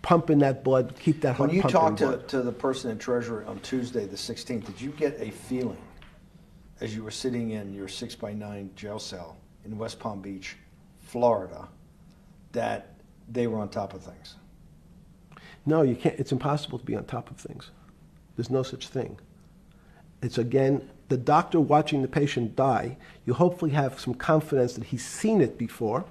Pump in that blood, keep that heart When you pumping talked to the person in Treasury on Tuesday, the 16th, did you get a feeling as you were sitting in your 6x9 jail cell in West Palm Beach, Florida, that they were on top of things? No, you can't. It's impossible to be on top of things. There's no such thing. It's, again, the doctor watching the patient die. You hopefully have some confidence that he's seen it before.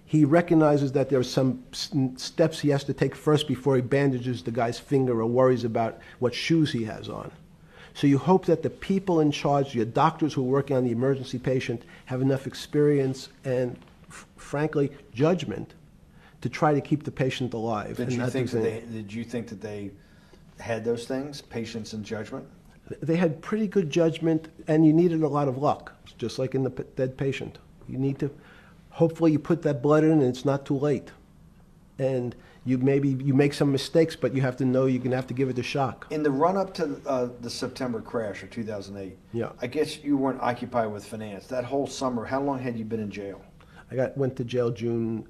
He recognizes that there are some steps he has to take first before he bandages the guy's finger or worries about what shoes he has on. So you hope that the people in charge, your doctors who are working on the emergency patient, have enough experience and, frankly, judgment to try to keep the patient alive. Did you think that they had those things, patience and judgment? They had pretty good judgment, and you needed a lot of luck, just like in the dead patient. You need to, hopefully you put that blood in and it's not too late. And you make some mistakes, but you have to know you're going to have to give it a shock. In the run-up to the September crash of 2008, Yeah. I guess you weren't occupied with finance. That whole summer, how long had you been in jail? Went to jail June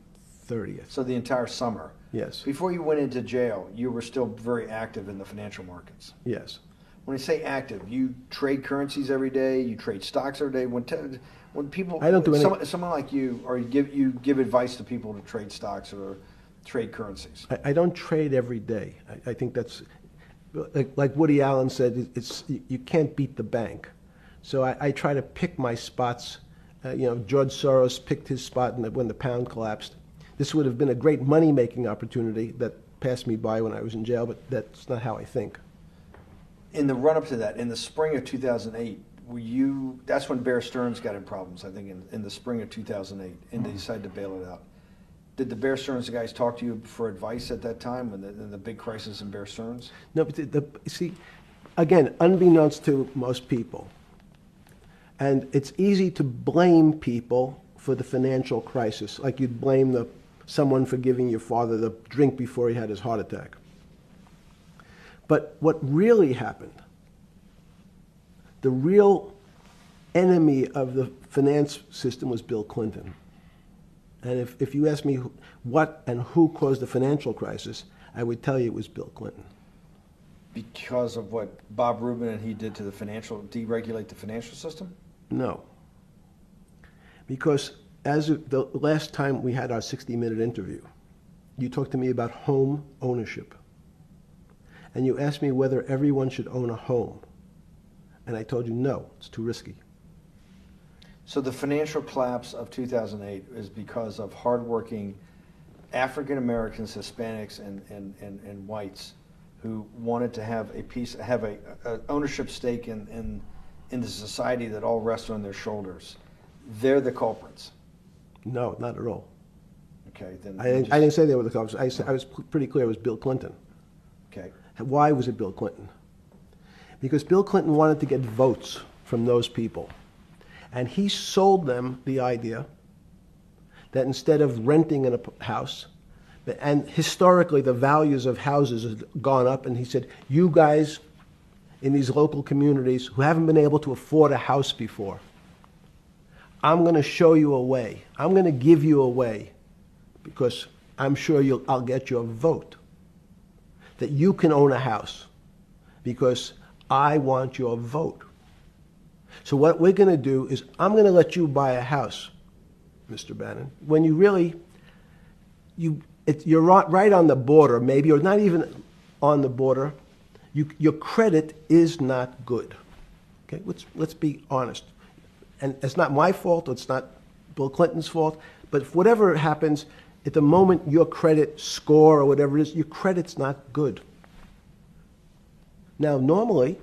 30th. So the entire summer. Yes. Before you went into jail, you were still very active in the financial markets. Yes. When I say active, you trade currencies every day, you trade stocks every day. When people, I don't do any. someone like you, or you give advice to people to trade stocks or trade currencies. I don't trade every day. I think that's, like Woody Allen said, you can't beat the bank. So I try to pick my spots. George Soros picked his spot when the pound collapsed. This would have been a great money-making opportunity that passed me by when I was in jail, but that's not how I think. In the run-up to that, in the spring of 2008, that's when Bear Stearns got in problems, I think, in the spring of 2008, and they decided to bail it out. Did the Bear Stearns guys talk to you for advice at that time, when the big crisis in Bear Stearns? No, but see, again, unbeknownst to most people, and it's easy to blame people for the financial crisis, like you'd blame someone for giving your father the drink before he had his heart attack. But what really happened, the real enemy of the finance system was Bill Clinton. And if you ask me what and who caused the financial crisis, I would tell you it was Bill Clinton. Because of what Bob Rubin and he did to deregulate the financial system? No. Because as of the last time we had our 60-minute interview, you talked to me about home ownership. and you asked me whether everyone should own a home. And I told you, no, it's too risky. So the financial collapse of 2008 is because of hardworking African Americans, Hispanics, and whites who wanted to have a ownership stake in the society that all rests on their shoulders. They're the culprits. No, not at all. Okay, then I didn't say they were the culprits. I was pretty clear it was Bill Clinton. Okay. Why was it Bill Clinton? Because Bill Clinton wanted to get votes from those people. And he sold them the idea that instead of renting in a house, and historically the values of houses have gone up, and he said, you guys in these local communities who haven't been able to afford a house before, I'm going to show you a way. I'm going to give you a way, because I'm sure I'll get your vote, that you can own a house, because I want your vote. So what we're going to do is I'm going to let you buy a house, Mr. Bannon, when you really, you're right on the border, maybe, or not even on the border. Your credit is not good. Okay, let's be honest. And it's not my fault, it's not Bill Clinton's fault, but whatever happens, at the moment your credit score or whatever it is, your credit's not good. Now, normally,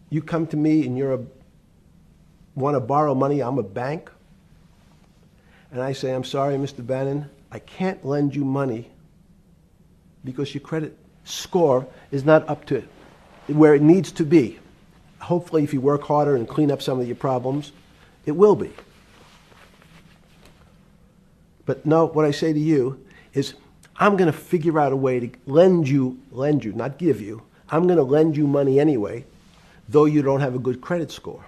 you come to me and want to borrow money, I'm a bank, and I say, I'm sorry, Mr. Bannon, I can't lend you money because your credit score is not up to where it needs to be. Hopefully, if you work harder and clean up some of your problems, it will be. But no, what I say to you is, I'm going to figure out a way to lend you, not give you. I'm going to lend you money anyway, though you don't have a good credit score.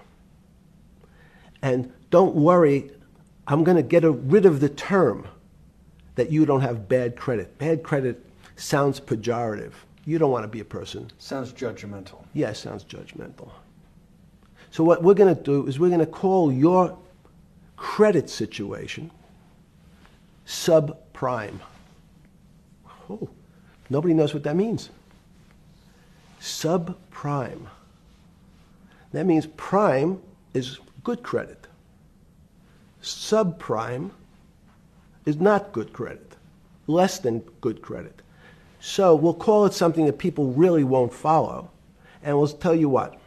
And don't worry, I'm going to get rid of the term that you don't have bad credit. Bad credit sounds pejorative. You don't want to be a person. Sounds judgmental. Yeah, sounds judgmental. So what we're going to do is we're going to call your credit situation subprime. Oh, nobody knows what that means. Subprime. That means prime is good credit. Subprime is not good credit, less than good credit. So we'll call it something that people really won't follow, and we'll tell you what.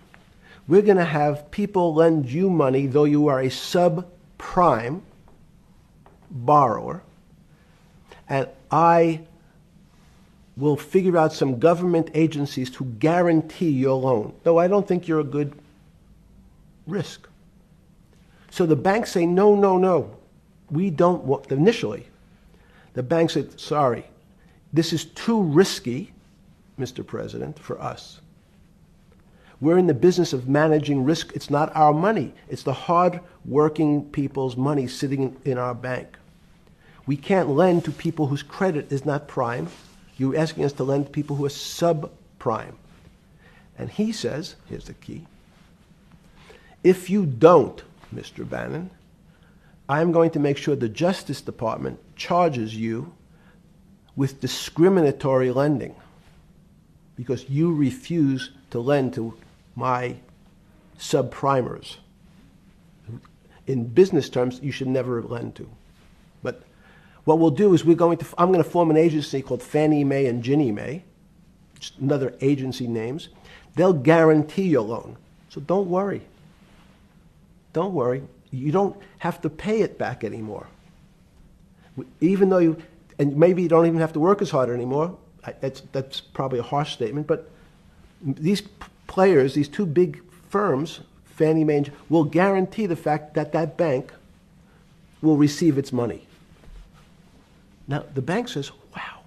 We're going to have people lend you money, though you are a subprime borrower, and I will figure out some government agencies to guarantee your loan, though I don't think you're a good risk. So the banks say, no, no, no, we don't want, initially, the bank said, sorry, this is too risky, Mr. President, for us. We're in the business of managing risk. It's not our money. It's the hard-working people's money sitting in our bank. We can't lend to people whose credit is not prime. You're asking us to lend to people who are subprime. And he says, here's the key, if you don't, Mr. Bannon, I'm going to make sure the Justice Department charges you with discriminatory lending because you refuse to lend to my subprimers. In business terms, you should never lend to. But what we'll do is I'm going to form an agency called Fannie Mae and Ginnie Mae, just another agency names. They'll guarantee your loan. So don't worry. Don't worry. You don't have to pay it back anymore. Even though and maybe you don't even have to work as hard anymore. That's probably a harsh statement, but these players, these two big firms, Fannie Mae, will guarantee the fact that that bank will receive its money. Now, the bank says, wow,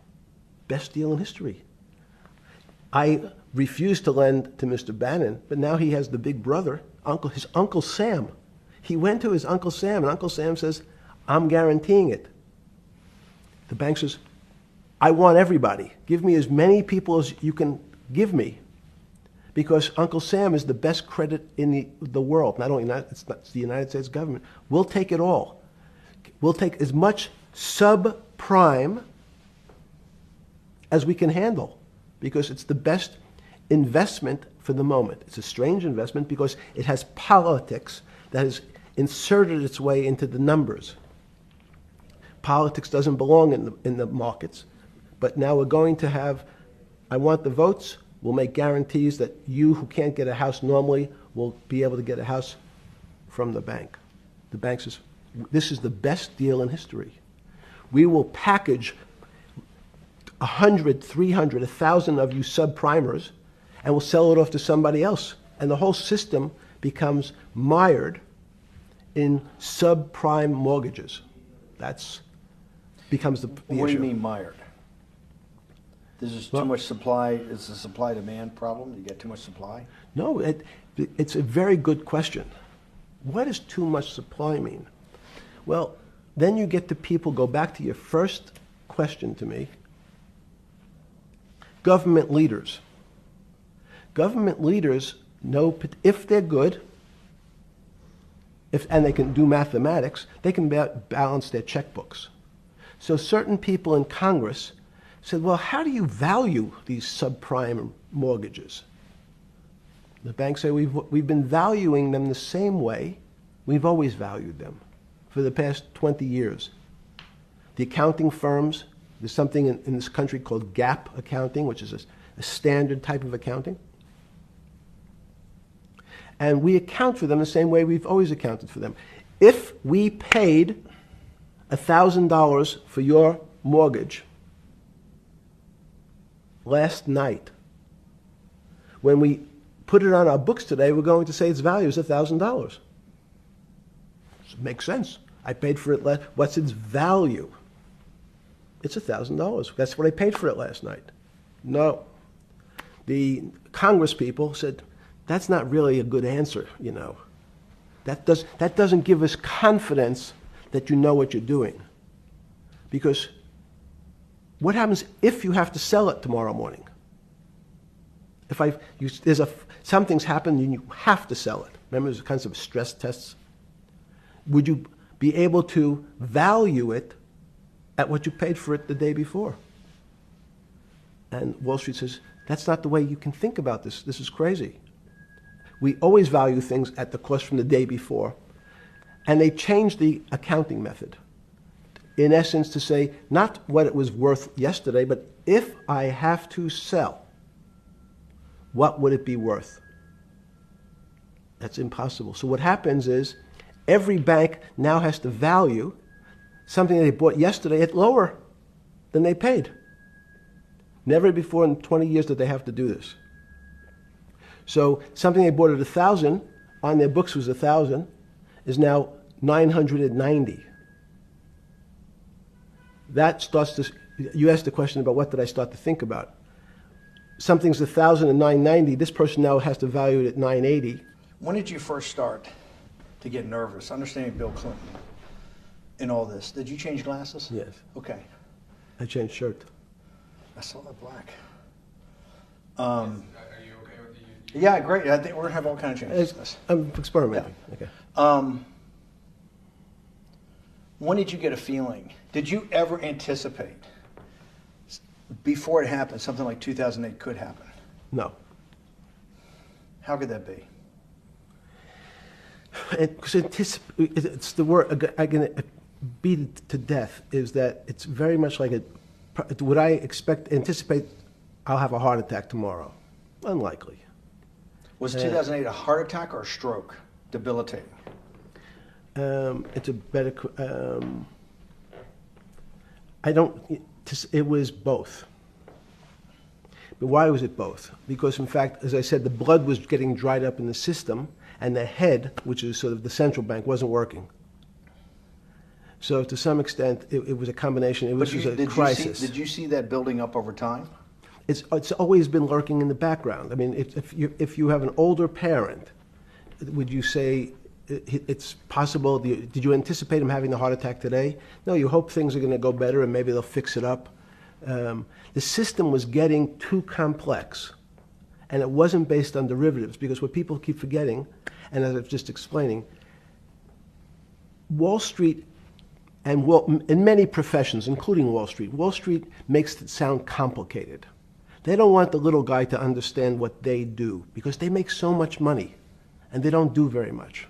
best deal in history. I refused to lend to Mr. Bannon, but now he has the big brother, his Uncle Sam. He went to his Uncle Sam, and Uncle Sam says, I'm guaranteeing it. The bank says, I want everybody. Give me as many people as you can give me, because Uncle Sam is the best credit in the world. Not only it's the United States government. We'll take it all. We'll take as much subprime as we can handle. because it's the best investment for the moment. It's a strange investment because it has politics that has inserted its way into the numbers. Politics doesn't belong in the markets, but now we're going to have, I want the votes, we'll make guarantees that you who can't get a house normally will be able to get a house from the bank. The bank says, this is the best deal in history. We will package 100, 300, 1,000 of you subprimers, and we'll sell it off to somebody else. And the whole system becomes mired in subprime mortgages. That's becomes the What do issue. you mean mired? There's just too much supply. It's a supply-demand problem. You get too much supply. No, it's a very good question. What does too much supply mean? Well, then you get to people, go back to your first question to me, government leaders. Government leaders know if they're good, and they can do mathematics, they can balance their checkbooks. So certain people in Congress said, well, how do you value these subprime mortgages? The banks say, we've been valuing them the same way we've always valued them for the past 20 years. The accounting firms, there's something in this country called GAAP accounting, which is a standard type of accounting. And we account for them the same way we've always accounted for them. If we paid $1,000 for your mortgage last night, when we put it on our books today, we're going to say its value is $1,000. It makes sense. I paid for it what's its value? It's $1,000. That's what I paid for it last night. No. The Congress people said, that's not really a good answer, you know. That doesn't give us confidence that you know what you're doing. Because what happens if you have to sell it tomorrow morning? Something's happened and you have to sell it. Remember, there's kinds of stress tests. Would you be able to value it at what you paid for it the day before? And Wall Street says, that's not the way you can think about this. This is crazy. We always value things at the cost from the day before. And they changed the accounting method, in essence, to say not what it was worth yesterday, but if I have to sell, what would it be worth? That's impossible. So what happens is every bank now has to value something they bought yesterday at lower than they paid. Never before in 20 years did they have to do this. So something they bought at 1,000, on their books was 1,000, is now 990. That starts to, you asked the question about what did I start to think about. Something's 1,000 and 990, this person now has to value it at 980. When did you first start to get nervous? Understanding Bill Clinton in all this. Did you change glasses? Yes. Okay. I changed shirt. I saw that black. Are you okay with the? Yeah, great. I think we're gonna have all kinds of changes. I'm experimenting. Yeah. Okay. When did you get a feeling? Did you ever anticipate before it happened something like 2008 could happen? No. How could that be? Because it's the word I can beat it to death. Is that it's very much like would I anticipate I'll have a heart attack tomorrow? Unlikely. Was 2008 a heart attack or a stroke? Debilitating. It's a better. It was both. But why was it both? Because in fact, as I said, the blood was getting dried up in the system, and the head, which is sort of the central bank, wasn't working. So to some extent, it was a combination. It was a crisis. Did you see that building up over time? It's always been lurking in the background. I mean, if you have an older parent, would you say it's possible? Did you anticipate him having a heart attack today? No, you hope things are going to go better and maybe they'll fix it up. The system was getting too complex, and it wasn't based on derivatives, because what people keep forgetting, and as I was just explaining, Wall Street in many professions, including Wall Street makes it sound complicated. They don't want the little guy to understand what they do because they make so much money and they don't do very much.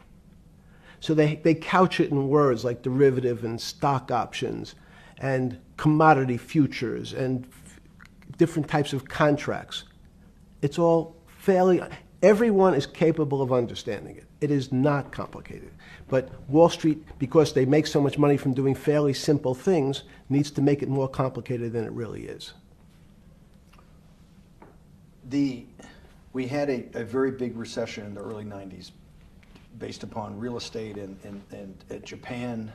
So they couch it in words like derivative and stock options and commodity futures and different types of contracts. It's all fairly, everyone is capable of understanding it. It is not complicated. But Wall Street, because they make so much money from doing fairly simple things, needs to make it more complicated than it really is. We had a very big recession in the early 90s based upon real estate and Japan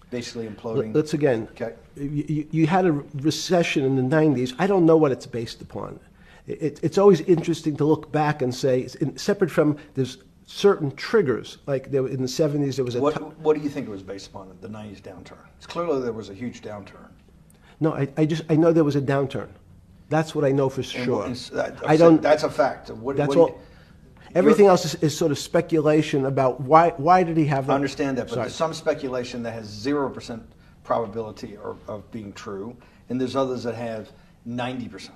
basically imploding. Let's again, Okay. you had a recession in the 90s. I don't know what it's based upon. It's always interesting to look back and say, separate from there's certain triggers, like there, in the 70s there was a... What do you think it was based upon, the 90s downturn? It's clearly there was a huge downturn. No, I know there was a downturn. That's what I know for sure. I don't. That's a fact. That's all. Everything else is sort of speculation about why did he have that? I understand that, but Sorry. there's some speculation that has 0% probability of being true, and there's others that have 90%.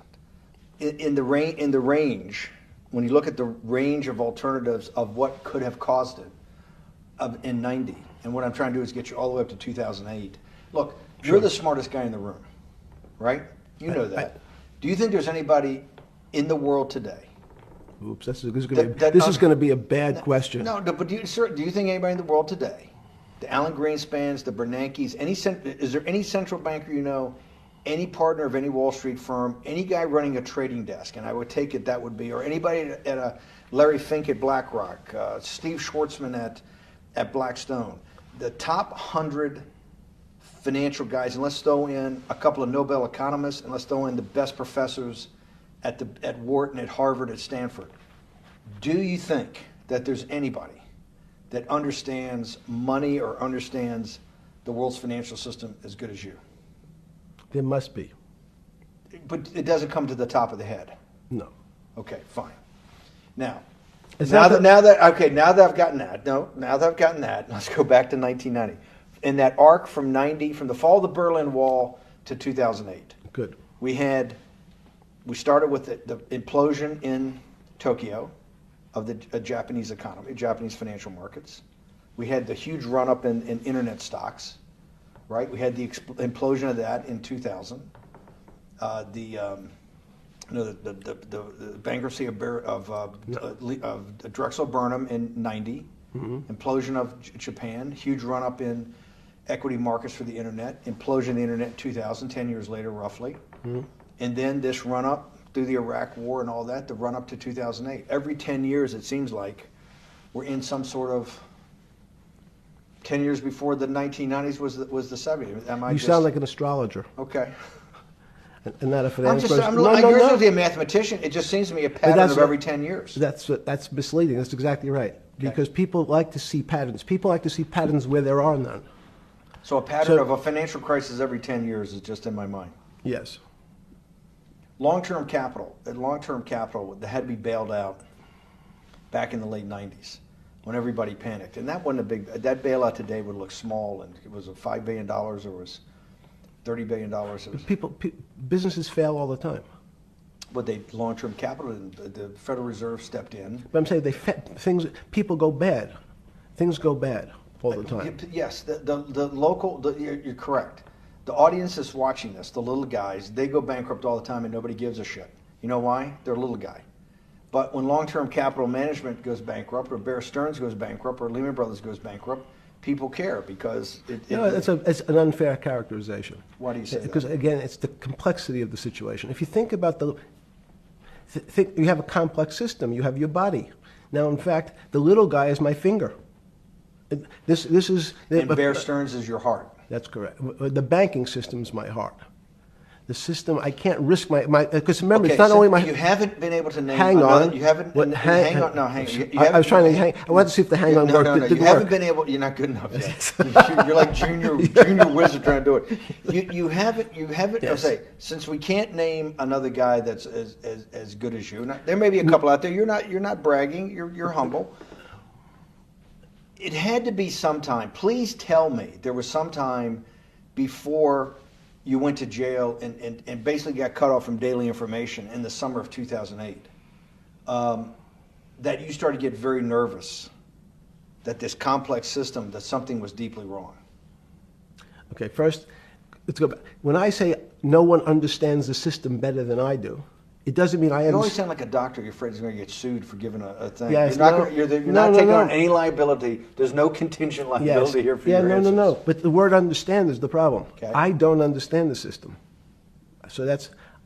In the range, when you look at the range of alternatives of what could have caused it in 90, and what I'm trying to do is get you all the way up to 2008. Look, you're the smartest guy in the room, right? You know that. Do you think there's anybody in the world today? Oops, this is going to be a bad question. No, but do you think anybody in the world today, the Alan Greenspans, the Bernankes, is there any central banker you know, any partner of any Wall Street firm, any guy running a trading desk, and I would take it that would be, or anybody at a Larry Fink at BlackRock, Steve Schwartzman at Blackstone, the top 100 financial guys, and let's throw in a couple of Nobel economists, and let's throw in the best professors at Wharton, at Harvard, at Stanford. Do you think that there's anybody that understands money or understands the world's financial system as good as you? There must be. But it doesn't come to the top of the head. No. Okay, fine. Now It's that not now that I've gotten that, let's go back to 1990. In that arc from the fall of the Berlin Wall to 2008. Good. We started with the implosion in Tokyo of the Japanese economy, Japanese financial markets. We had the huge run-up in internet stocks, right? We had the implosion of that in 2000. The bankruptcy of Drexel Burnham in 90. Mm-hmm. Implosion of Japan, huge run-up in equity markets for the internet, implosion of the internet in 2000, 10 years later roughly. Mm-hmm. And then this run-up through the Iraq War and all that, the run-up to 2008. Every 10 years, it seems like, we're in some sort of 10 years before the 1990s was the 70s. You sound like an astrologer. Okay. And not a finance person. You're supposed to be a mathematician. It just seems to me a pattern of every 10 years. That's misleading. That's exactly right. Okay. Because people like to see patterns. People like to see patterns where there are none. So a pattern of a financial crisis every 10 years is just in my mind. Yes. Long-term capital that had to be bailed out back in the late 90s when everybody panicked. And that wasn't that bailout today would look small, and it was $5 billion or was $30 billion. Businesses fail all the time. But long-term capital, the Federal Reserve stepped in. But I'm saying people go bad. Things go bad all the time. Yes, you're correct. The audience is watching this, the little guys, they go bankrupt all the time and nobody gives a shit. You know why? They're a little guy. But when long-term capital management goes bankrupt, or Bear Stearns goes bankrupt, or Lehman Brothers goes bankrupt, people care because it's an unfair characterization. Why do you say that? Because again, it's the complexity of the situation. If you think about you have a complex system. You have your body. Now, in fact, the little guy is my finger. And Bear Stearns is your heart. That's correct. The banking system is my heart. The system, I can't risk my because remember, it's not only my. You haven't been able to name. Hang on. You haven't. Hang on. No, hang. I was trying to hang. I wanted to see if the hang on worked. No. You haven't been able. You're not good enough yet. You're like junior wizard trying to do it. You haven't. Yes. I'll say, since we can't name another guy that's as good as you. Now, there may be a couple out there. You're not bragging. You're humble. It had to be sometime. Please tell me there was some time before you went to jail and basically got cut off from daily information in the summer of 2008, that you started to get very nervous that this complex system, that something was deeply wrong? Okay, first, let's go back. When I say no one understands the system better than I do, it doesn't mean I You always understand. sound like a doctor. You're afraid he's going to get sued for giving a thing. Yes, you're not, no. gonna, you're No, not no, taking no. on any liability. There's no contingent liability here for Yeah, your no, answers. no. But the word understand is the problem. Okay. I don't understand the system. So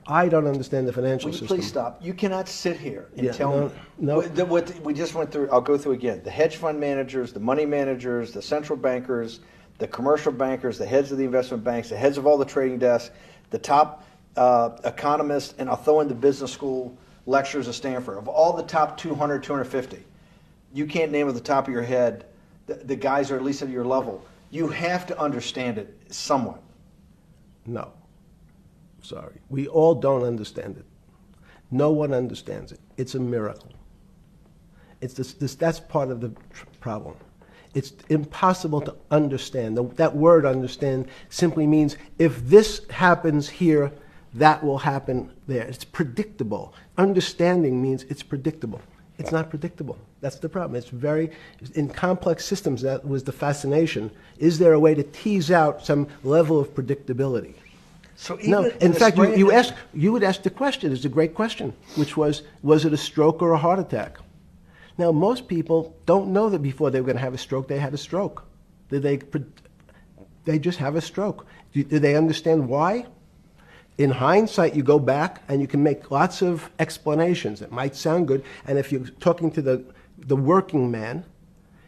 I don't understand the financial Will you system. please stop? You cannot sit here and Yeah, tell me no. what we just went through. I'll go through again. The hedge fund managers, the money managers, the central bankers, the commercial bankers, the heads of the investment banks, the heads of all the trading desks, the top economists, and I'll throw in the business school lecturers at Stanford. Of all the top 200, 250, you can't name at the top of your head the guys are at least at your level. You have to understand it somewhat. No. Sorry. We all don't understand it. No one understands it. It's a miracle. It's that's part of the problem. It's impossible to understand. That word understand simply means if this happens here, that will happen there. It's predictable. Understanding means it's predictable. It's not predictable. That's the problem. In complex systems, that was the fascination. Is there a way to tease out some level of predictability? So even No. In fact, you would ask the question. It's a great question, which was it a stroke or a heart attack? Now, most people don't know that before they were going to have a stroke, they had a stroke. They just have a stroke. Do they understand why? In hindsight, you go back and you can make lots of explanations. It might sound good, and if you're talking to the working man,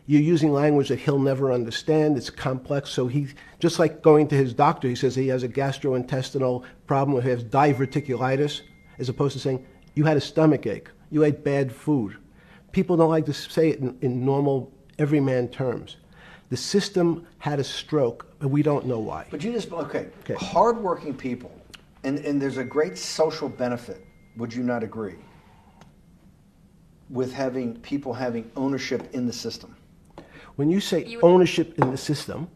you're using language that he'll never understand. It's complex, so he, just like going to his doctor, he says he has a gastrointestinal problem, or he has diverticulitis, as opposed to saying, you had a stomach ache, you ate bad food. People don't like to say it in normal, everyman terms. The system had a stroke, and we don't know why. But you just, okay. Hardworking people, and there's a great social benefit, would you not agree, with having people having ownership in the system? When you say ownership in the system,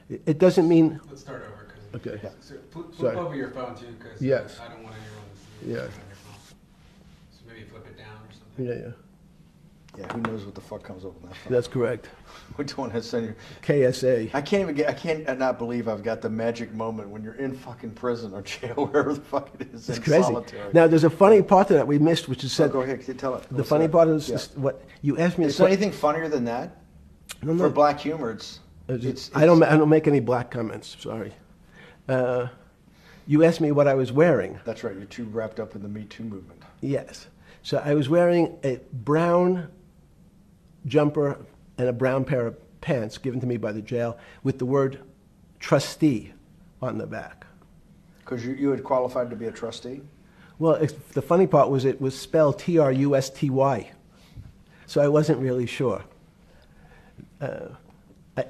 it doesn't mean... Let's start over. Cause Okay. So flip Sorry. over your phone too, because Yes. I don't want anyone to see Yeah. on your phone. So maybe flip it down or something. Yeah. Yeah, who knows what the fuck comes up with that phone? That's correct. We don't want to send you. KSA. I can't not believe I've got the magic moment when you're in fucking prison or jail, wherever the fuck it is, It's in crazy. solitary. Now, there's a funny part to that we missed, which is So said... go ahead, tell it. The funny part is what you asked me... Is there anything funnier than that? No, For black humor, I don't make any black comments. Sorry. You asked me what I was wearing. That's right. You're too wrapped up in the Me Too movement. Yes. So I was wearing a brown jumper and a brown pair of pants given to me by the jail with the word trustee on the back. Because you had qualified to be a trustee? Well, the funny part was it was spelled Trusty. So I wasn't really sure.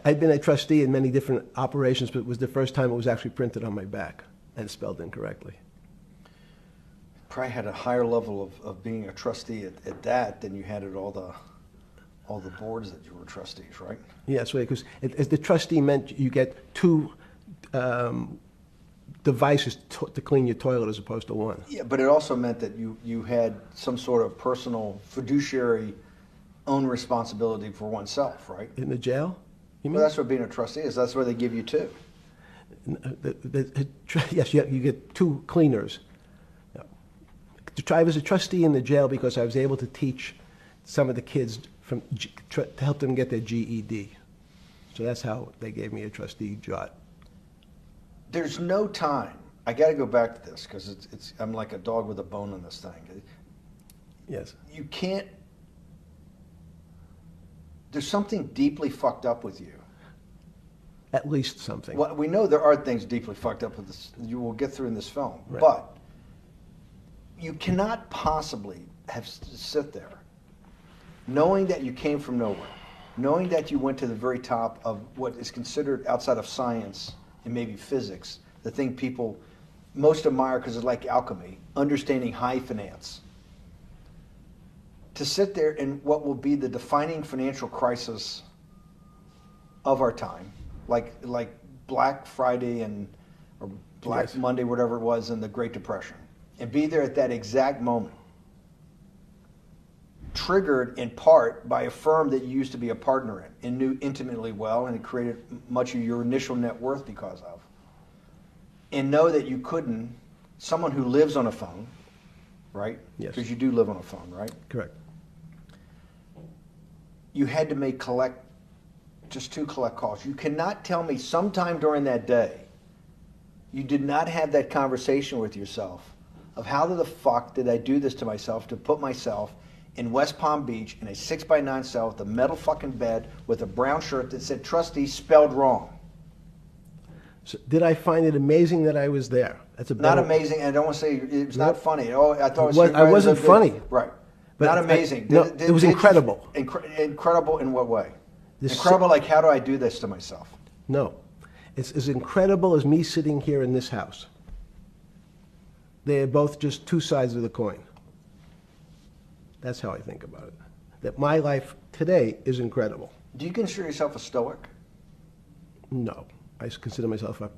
I'd been a trustee in many different operations, but it was the first time it was actually printed on my back and spelled incorrectly. Probably had a higher level of being a trustee at that than you had at all the boards that you were trustees, right? Yes, because as the trustee meant you get two devices to clean your toilet as opposed to one. Yeah, but it also meant that you had some sort of personal fiduciary own responsibility for oneself, right? In the jail? You mean? Well, that's what being a trustee is. That's where they give you two. Yes, you get two cleaners. I was a trustee in the jail because I was able to teach some of the kids to help them get their GED. So that's how they gave me a trustee job. There's no time. I got to go back to this because I'm like a dog with a bone in this thing. Yes. You can't. There's something deeply fucked up with you. At least something. Well, we know there are things deeply fucked up with this. You will get through in this film, Right. but you cannot possibly sit there, knowing that you came from nowhere, knowing that you went to the very top of what is considered outside of science and maybe physics, the thing people most admire because it's like alchemy, understanding high finance. To sit there in what will be the defining financial crisis of our time, like Black Friday or Black Yes. Monday, whatever it was, in the Great Depression, and be there at that exact moment, triggered in part by a firm that you used to be a partner in and knew intimately well, and it created much of your initial net worth because of, and know that you couldn't, someone who lives on a phone, right? Yes. Because you do live on a phone, right? Correct. You had to make just 2 collect calls. You cannot tell me sometime during that day you did not have that conversation with yourself of how the fuck did I do this to myself to put myself in West Palm Beach in a 6x9 cell with a metal fucking bed with a brown shirt that said trustee spelled wrong. So did I find it amazing that I was there? That's a Not better- amazing, and I don't want to say it's not Nope. funny. Oh, I thought I wasn't funny. Right. But Not amazing. no, it was incredible. Incredible in what way? This- Incredible, like how do I do this to myself? No. It's as incredible as me sitting here in this house. They are both just 2 sides of the coin. That's how I think about it. That my life today is incredible. Do you consider yourself a stoic? No. I consider myself a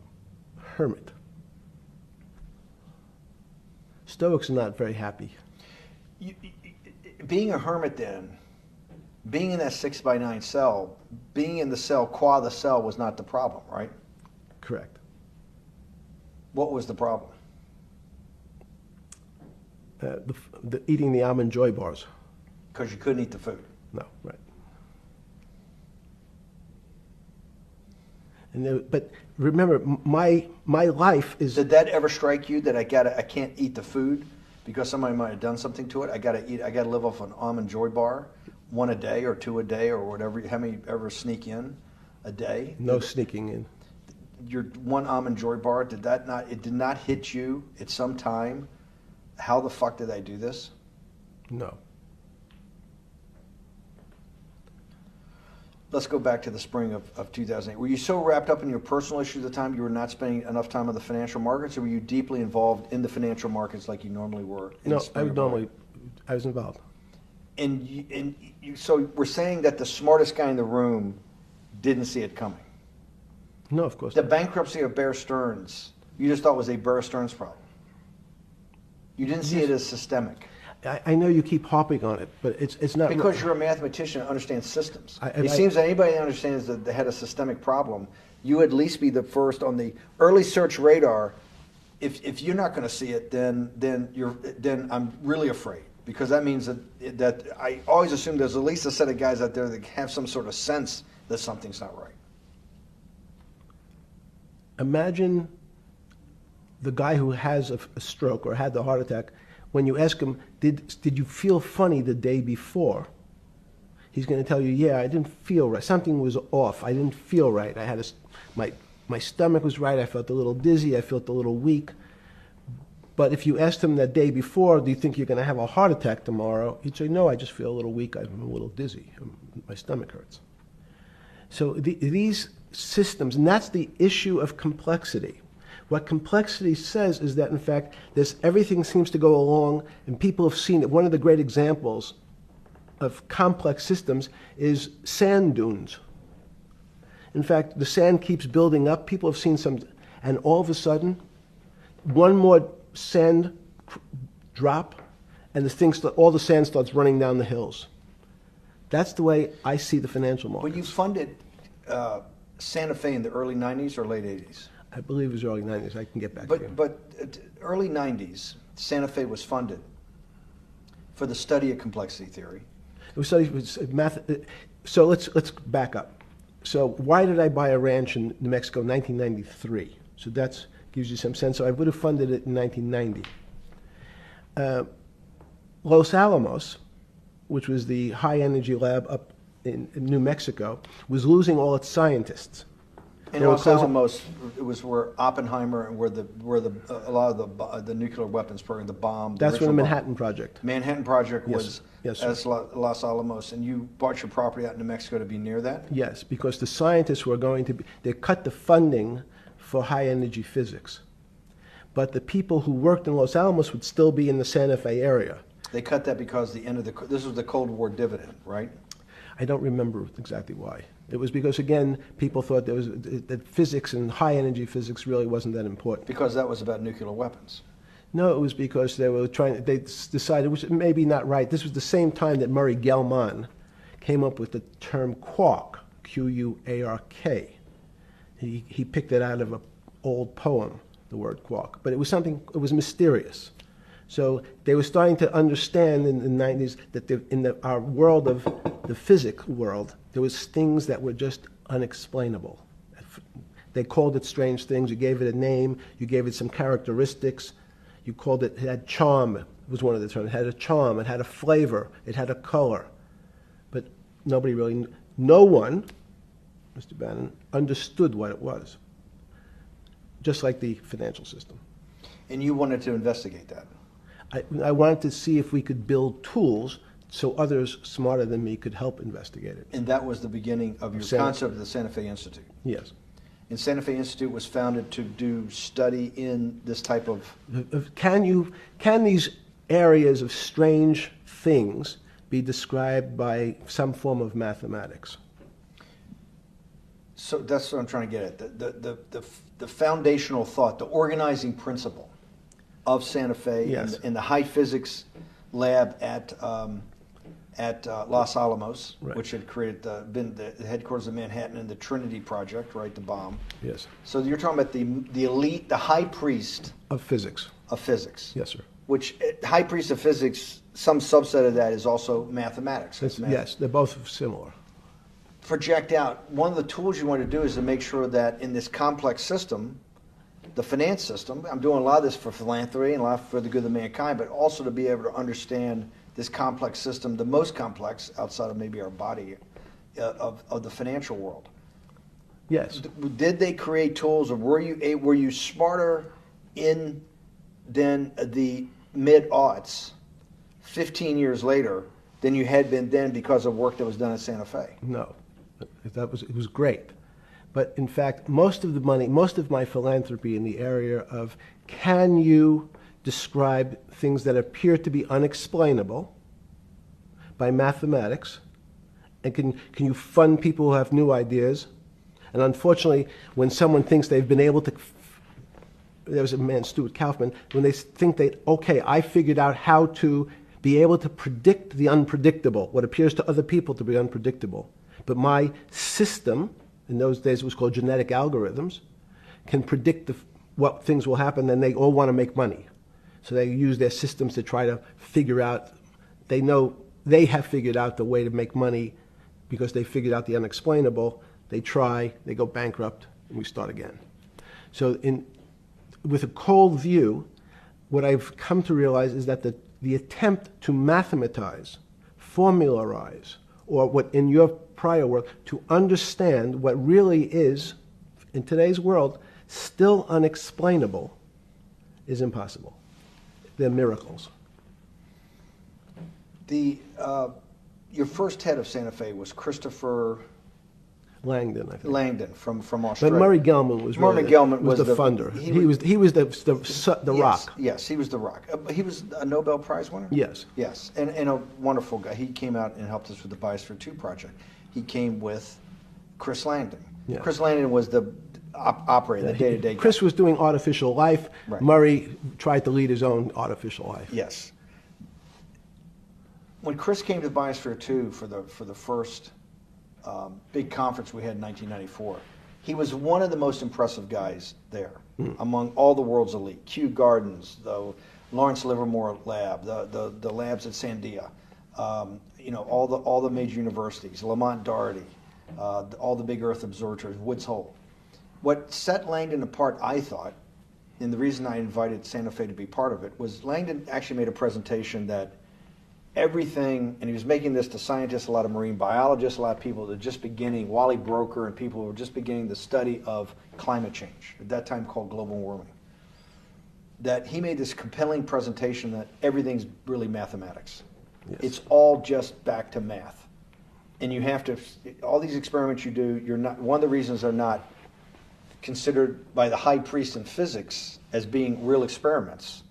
hermit. Stoics are not very happy. Being a hermit then, being in that 6x9 cell, being in the cell qua the cell was not the problem, right? Correct. What was the problem? Eating the almond joy bars. Because you couldn't eat the food. No, right. And but remember, my life is. Did that ever strike you that I can't eat the food because somebody might have done something to it? I gotta live off an almond joy bar, 1 a day or 2 a day or whatever. How many ever sneak in a day? No sneaking in. Your 1 almond joy bar, it did not hit you at some time? How the fuck did I do this? No. Let's go back to the spring of 2008. Were you so wrapped up in your personal issues at the time you were not spending enough time on the financial markets, or were you deeply involved in the financial markets like you normally were? No, I was involved. So we're saying that the smartest guy in the room didn't see it coming. No, of course The not. bankruptcy of Bear Stearns, you just thought was a Bear Stearns problem. You didn't see it as systemic. I know you keep harping on it, but it's not. Because you're a mathematician and understands systems. I- It seems that anybody that understands that they had a systemic problem, you would at least be the first on the early search radar. If you're not going to see it, then I'm really afraid, because that means that I always assume there's at least a set of guys out there that have some sort of sense that something's not right. Imagine the guy who has a stroke or had the heart attack. When you ask him, did you feel funny the day before? He's going to tell you, yeah, I didn't feel right. Something was off. I didn't feel right. I had my stomach was right. I felt a little dizzy. I felt a little weak. But if you asked him that day before, do you think you're going to have a heart attack tomorrow? He'd say, no, I just feel a little weak. I'm a little dizzy. My stomach hurts. So these systems, and that's the issue of complexity. What complexity says is that, in fact, everything seems to go along, and people have seen it. One of the great examples of complex systems is sand dunes. In fact, the sand keeps building up. People have seen some, and all of a sudden, one more sand drop, and all the sand starts running down the hills. That's the way I see the financial markets. Well, you funded Santa Fe in the early 90s or late 80s? I believe it was early 90s. I can get back to you. But early 90s, Santa Fe was funded for the study of complexity theory. It was math. So let's back up. So why did I buy a ranch in New Mexico in 1993? So that gives you some sense. So I would have funded it in 1990. Los Alamos, which was the high energy lab up in New Mexico, was losing all its scientists. In They were Los closing- Alamos, it was where Oppenheimer and where a lot of the nuclear weapons program, the bomb. That's when the original bomb. Manhattan Project. Manhattan Project Yes. was Yes, sir. as Los Alamos, and you bought your property out in New Mexico to be near that? Yes, because the scientists were going to be, they cut the funding for high energy physics. But the people who worked in Los Alamos would still be in the Santa Fe area. They cut that because this was the Cold War dividend, right? I don't remember exactly why. It was because, again, people thought that physics and high-energy physics really wasn't that important. Because that was about nuclear weapons. No, it was because they decided, which may be not right, this was the same time that Murray Gell-Mann came up with the term quark, Q-U-A-R-K. He picked it out of an old poem, the word quark. But it was something, it was mysterious. So they were starting to understand in the 90s that our world of the physics world, there was things that were just unexplainable. They called it strange things. You gave it a name. You gave it some characteristics. You called it had charm, was one of the terms. It had a charm. It had a flavor. It had a color. But nobody really, no one, Mr. Bannon, understood what it was. Just like the financial system. And you wanted to investigate that. I wanted to see if we could build tools so others smarter than me could help investigate it. And that was the beginning of your concept of the Santa Fe Institute. Yes. And Santa Fe Institute was founded to do study in this type of... Can these areas of strange things be described by some form of mathematics? So that's what I'm trying to get at. The foundational thought, the organizing principle of Santa Fe, yes, in the high physics lab at Los Alamos, right, which had been the headquarters of Manhattan, and the Trinity Project, right, the bomb. Yes. So you're talking about the elite, the high priest of physics. Of physics. Yes, sir. Which high priest of physics, some subset of that is also mathematics. Yes, they're both similar. Project out. One of the tools you want to do is to make sure that in this complex system, the finance system, I'm doing a lot of this for philanthropy and a lot for the good of mankind, but also to be able to understand this complex system, the most complex outside of maybe our body, of the financial world. Yes. Did they create tools, or were you smarter in then the mid-aughts, 15 years later, than you had been then because of work that was done at Santa Fe? No, it was great. But in fact, most of the money, most of my philanthropy in the area of can you describe things that appear to be unexplainable by mathematics, and can you fund people who have new ideas? And unfortunately, when someone thinks they've been able to, there was a man, Stuart Kaufman, when they think okay, I figured out how to be able to predict the unpredictable, what appears to other people to be unpredictable. But my system, in those days it was called genetic algorithms, can predict what things will happen, and they all want to make money. So they use their systems to try to figure out, they know they have figured out the way to make money because they figured out the unexplainable. They try, they go bankrupt, and we start again. So with a cold view, what I've come to realize is that the attempt to mathematize, formularize, or what in your prior work, to understand what really is, in today's world, still unexplainable, is impossible. They're miracles. Your first head of Santa Fe was Christopher Langdon, I think. Langdon from Australia. But Murray Gell-Mann was Murray Gell-Mann was the funder. He was the rock. Yes, he was the rock. He was a Nobel Prize winner? Yes. Yes, and a wonderful guy. He came out and helped us with the Biosphere 2 project. He came with Chris Langdon. Yeah. Chris Langdon was the operator, the day-to-day guy. Chris was doing artificial life. Right. Murray tried to lead his own artificial life. Yes. When Chris came to Biosphere 2 for the first big conference we had in 1994, he was one of the most impressive guys there among all the world's elite. Kew Gardens, the Lawrence Livermore Lab, the labs at Sandia, all the major universities, Lamont Doherty, all the big Earth observatories, Woods Hole. What set Langdon apart, I thought, and the reason I invited Santa Fe to be part of it, was Langdon actually made a presentation that everything, and he was making this to scientists, a lot of marine biologists, a lot of people that are just beginning, Wally Broker and people who were just beginning the study of climate change, at that time called global warming, that he made this compelling presentation that everything's really mathematics. Yes. It's all just back to math. And you have to, all these experiments you do, you're not, one of the reasons they're not considered by the high priest in physics as being real experiments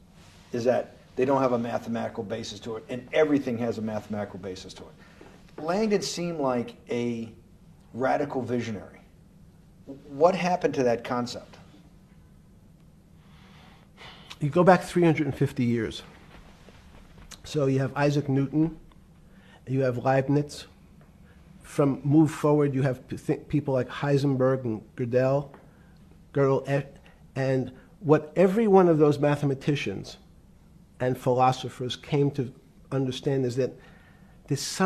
is that they don't have a mathematical basis to it, and everything has a mathematical basis to it. Langdon seemed like a radical visionary. What happened to that concept? You go back 350 years. So you have Isaac Newton, you have Leibniz. Move forward, you have people like Heisenberg and Gödel, and what every one of those mathematicians and philosophers came to understand is that there's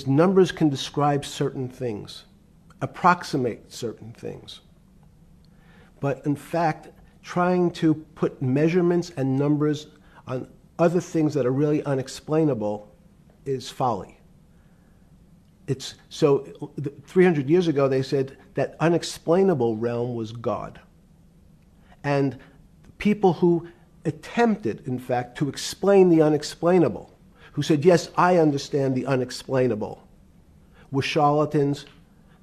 numbers can describe certain things, approximate certain things. But in fact, trying to put measurements and numbers on other things that are really unexplainable is folly. 300 years ago, they said that unexplainable realm was God. And people who attempted, in fact, to explain the unexplainable, who said, yes, I understand the unexplainable, were charlatans,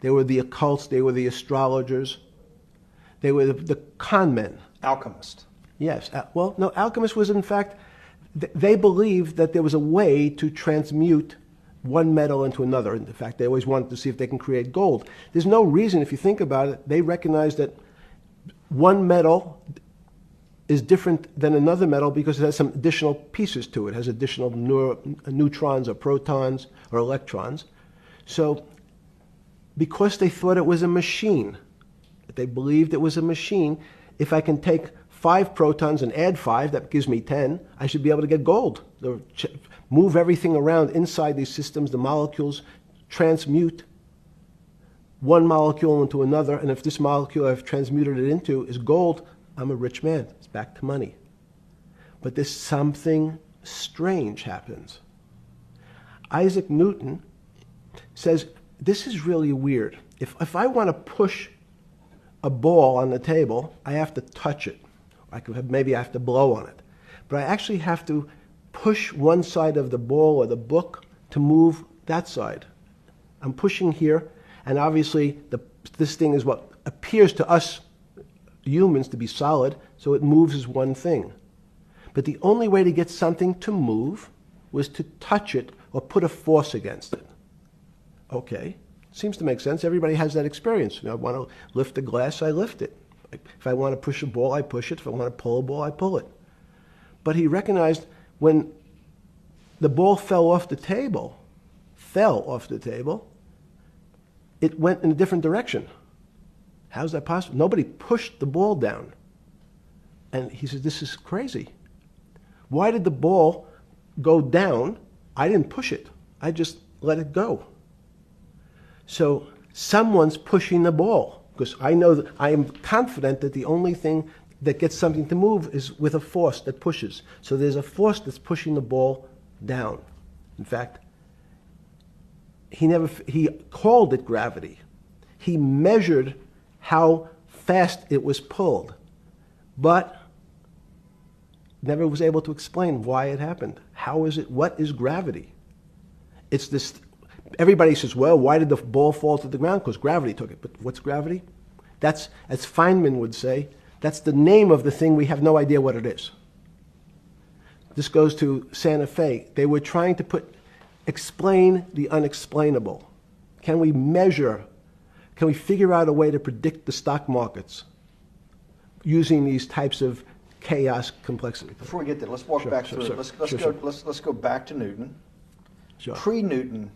they were the occults, they were the astrologers, they were the con men. Alchemist. Yes. Well, no, alchemist was, in fact, they believed that there was a way to transmute one metal into another. In fact, they always wanted to see if they can create gold. There's no reason, if you think about it, they recognize that one metal is different than another metal because it has some additional pieces to it. It has additional neutrons or protons or electrons. So because they thought it was a machine, they believed it was a machine, if I can take 5 protons and add 5, that gives me 10, I should be able to get gold. Move everything around inside these systems, the molecules transmute one molecule into another, and if this molecule I've transmuted it into is gold, I'm a rich man. It's back to money. But there's something strange happens. Isaac Newton says, this is really weird. If I want to push a ball on the table, I have to touch it. Maybe I have to blow on it. But I actually have to push one side of the ball or the book to move that side. I'm pushing here, and obviously this thing is what appears to us humans to be solid, so it moves as one thing. But the only way to get something to move was to touch it or put a force against it. Okay, seems to make sense. Everybody has that experience. I want to lift a glass, I lift it. If I want to push a ball, I push it. If I want to pull a ball, I pull it. But he recognized when the ball fell off the table, it went in a different direction. How's that possible? Nobody pushed the ball down. And he said, this is crazy. Why did the ball go down? I didn't push it. I just let it go. So someone's pushing the ball, because I know that I am confident that the only thing that gets something to move is with a force that pushes. So there's a force that's pushing the ball down. In fact, he called it gravity. He measured how fast it was pulled, but never was able to explain why it happened. How is it? What is gravity? It's this. Everybody says, well, why did the ball fall to the ground? Because gravity took it. But what's gravity? That's, as Feynman would say, that's the name of the thing. We have no idea what it is. This goes to Santa Fe. They were trying to explain the unexplainable. Can we measure? Can we figure out a way to predict the stock markets using these types of chaos complexity? Before we get there, let's walk back through it. Let's go back to Newton. Sure. Pre-Newton